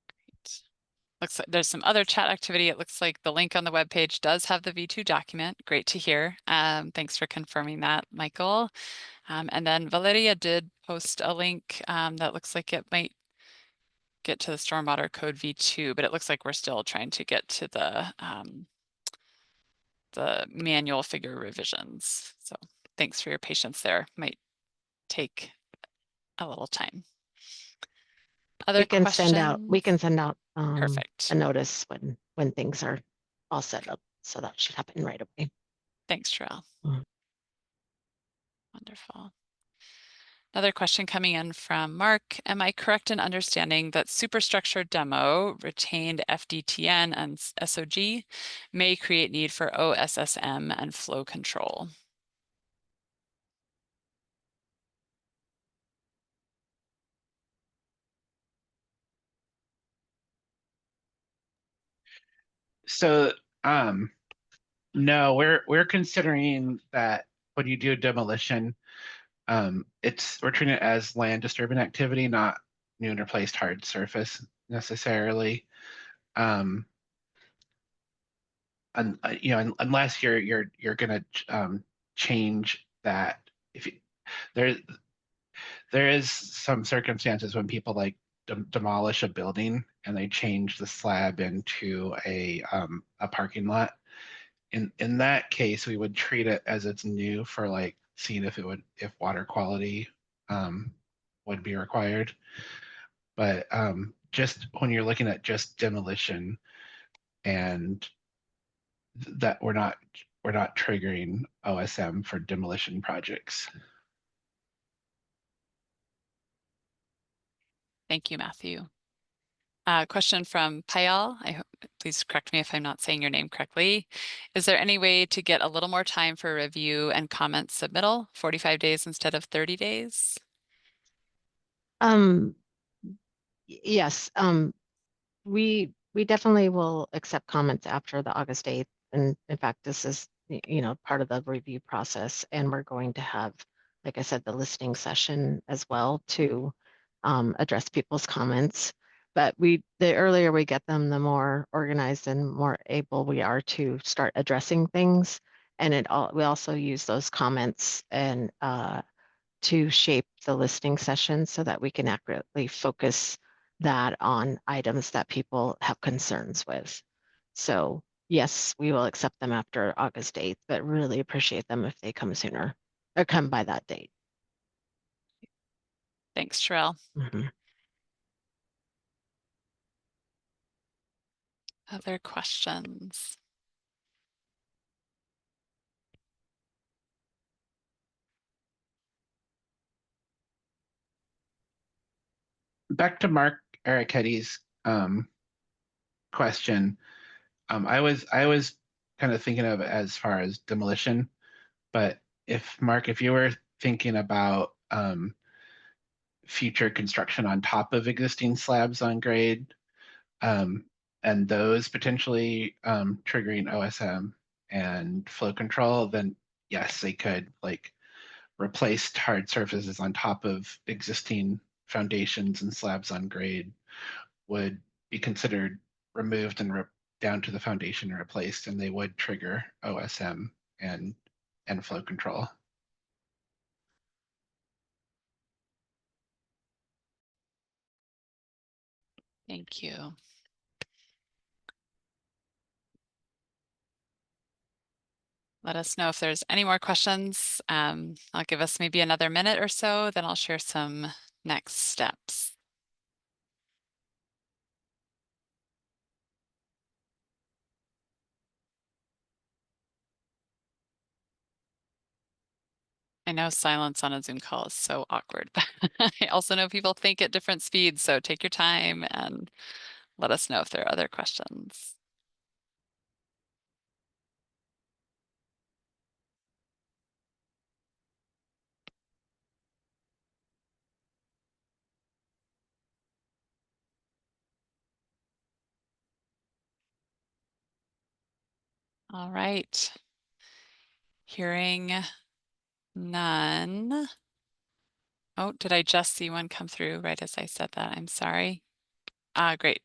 Great. Looks like there's some other chat activity. It looks like the link on the webpage does have the V2 document. Great to hear. Thanks for confirming that, Michael. And then Valeria did post a link that looks like it might get to the Stormwater Code V2, but it looks like we're still trying to get to the manual figure revisions. So thanks for your patience there. Might take a little time. Other We can questions? send out Perfect. a notice when things are all set up. So that should happen right away. Thanks, Terrell. Mhm. Wonderful. Another question coming in from Mark. Am I correct in understanding that superstructure demo, retained FDTN and SOG may create need for OSSM and flow control? So no, we're considering that when you do demolition, we're treating it as land disturbing activity, not new and replaced hard surface necessarily. And you know, unless you're gonna change that. If you, there there is some circumstances when people like demolish a building and they change the slab into a parking lot. In that case, we would treat it as it's new for like seeing if water quality would be required. But just when you're looking at just demolition and that we're not triggering OSM for demolition projects. Thank you, Matthew. Question from Payal. Please correct me if I'm not saying your name correctly. Is there any way to get a little more time for review and comment submittal, 45 days instead of 30 days? Yes, we definitely will accept comments after the August 8th. And in fact, this is, part of the review process. And we're going to have, like I said, the listening session as well to address people's comments. But the earlier we get them, the more organized and more able we are to start addressing things. And we also use those comments and to shape the listening session so that we can accurately focus that on items that people have concerns with. So yes, we will accept them after August 8th, but really appreciate them if they come sooner or come by that date. Thanks, Terrell. Mhm. Other questions? Back to Mark Arichetti's question. I was kind of thinking of it as far as demolition, but if you were thinking about future construction on top of existing slabs on grade, and those potentially triggering OSM and flow control, then yes, they could like replace hard surfaces on top of existing foundations and slabs on grade would be considered removed and down to the foundation and replaced, and they would trigger OSM and flow control. Thank you. Let us know if there's any more questions. I'll give us maybe another minute or so, then I'll share some next steps. I know silence on a Zoom call is so awkward, but I also know people think at different speeds, so take your time and let us know if there are other questions. All right. Hearing none. Oh, did I just see one come through right as I said that? I'm sorry. Great.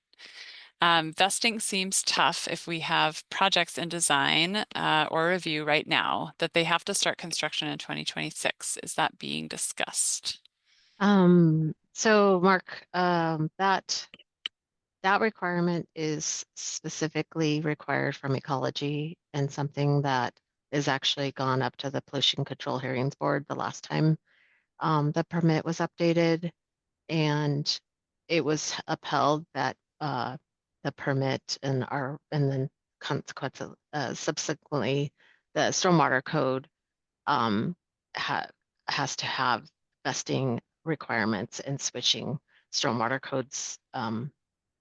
Vesting seems tough if we have projects in design or review right now that they have to start construction in 2026. Is that being discussed? So Mark, that requirement is specifically required from ecology and something that is actually gone up to the Pollution Control Hearings Board the last time the permit was updated, and it was upheld that the permit and then consequently subsequently the stormwater code um, ha has to have vesting requirements and switching stormwater codes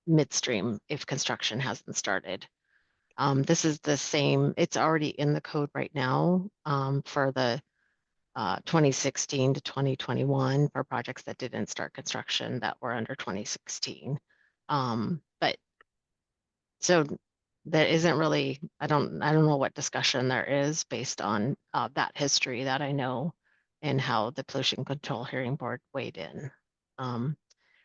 midstream if construction hasn't started. This is the same, it's already in the code right now for the 2016 to 2021 for projects that didn't start construction that were under 2016. But so there isn't really, I don't know what discussion there is based on that history that I know and how the Pollution Control Hearing Board weighed in.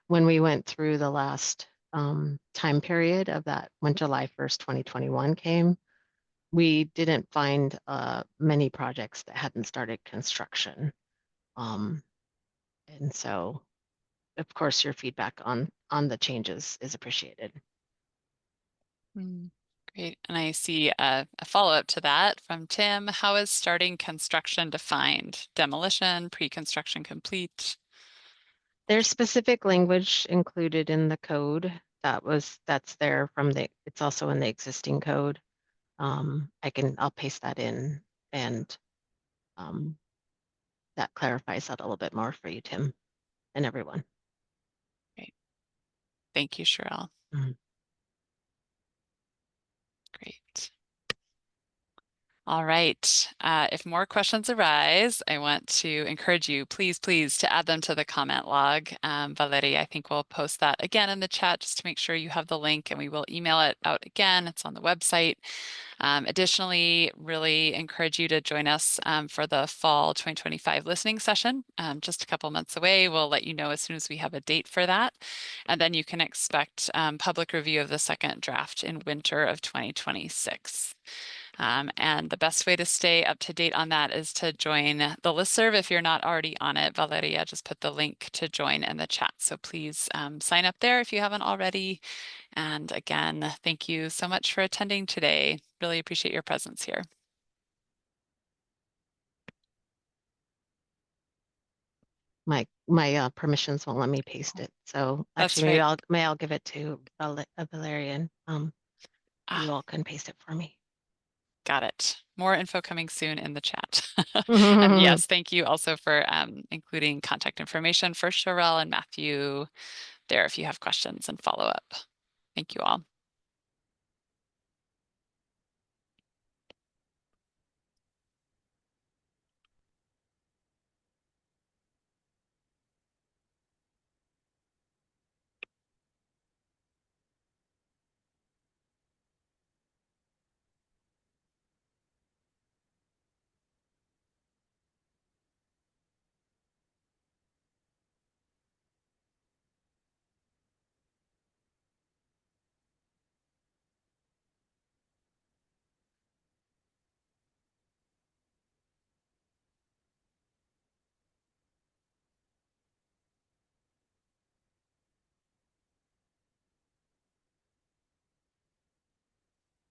When we went through the last time period of that, when July 1st, 2021 came, we didn't find many projects that hadn't started construction. And so, of course, your feedback on the changes is appreciated. Great. And I see a follow-up to that from Tim. How is starting construction defined? Demolition, pre-construction complete? There's specific language included in the code that's there from it's also in the existing code. I'll paste that in, and that clarifies that a little bit more for you, Tim, and everyone. Great. Thank you, Cheryl. Mhm. Great. All right. If more questions arise, I want to encourage you, please, to add them to the comment log. Valerie, I think we'll post that again in the chat just to make sure you have the link, and we will email it out again. It's on the website. Additionally, really encourage you to join us for the fall 2025 listening session. Just a couple months away. We'll let you know as soon as we have a date for that. And then you can expect public review of the second draft in winter of 2026. And the best way to stay up to date on that is to join the listserv if you're not already on it. Valeria just put the link to join in the chat. So please sign up there if you haven't already. And again, thank you so much for attending today. Really appreciate your presence here. My permissions won't let me paste it. So That's actually, right. maybe I'll give it to Valerian. You all can paste it for me. Got it. More info coming soon in the chat. And yes, thank you also for including contact information for Cheryl and Matthew there if you have questions and follow up. Thank you all.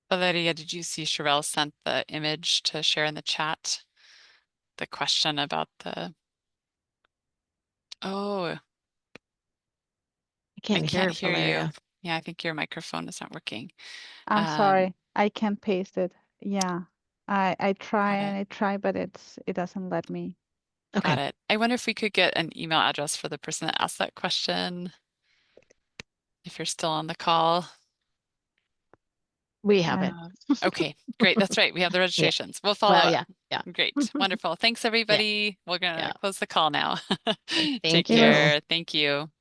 Valeria, did you see Cheryl sent the image to share in the chat? The question about the... Oh, I I can't can't hear hear you. Valeria. Yeah, I think your microphone is not working. I'm sorry, I can't paste it. Yeah, I try Got and it. I try, but it doesn't let me. Got Okay. it. I wonder if we could get an email address for the person that asked that question, if you're still on the call. We have it. Okay, great. That's right. We have the Yeah. registrations. We'll follow Well, up. yeah. Great. Wonderful. Thanks, everybody. We're going to Yeah. close the call now. Okay, Take thank you. care. Thank you.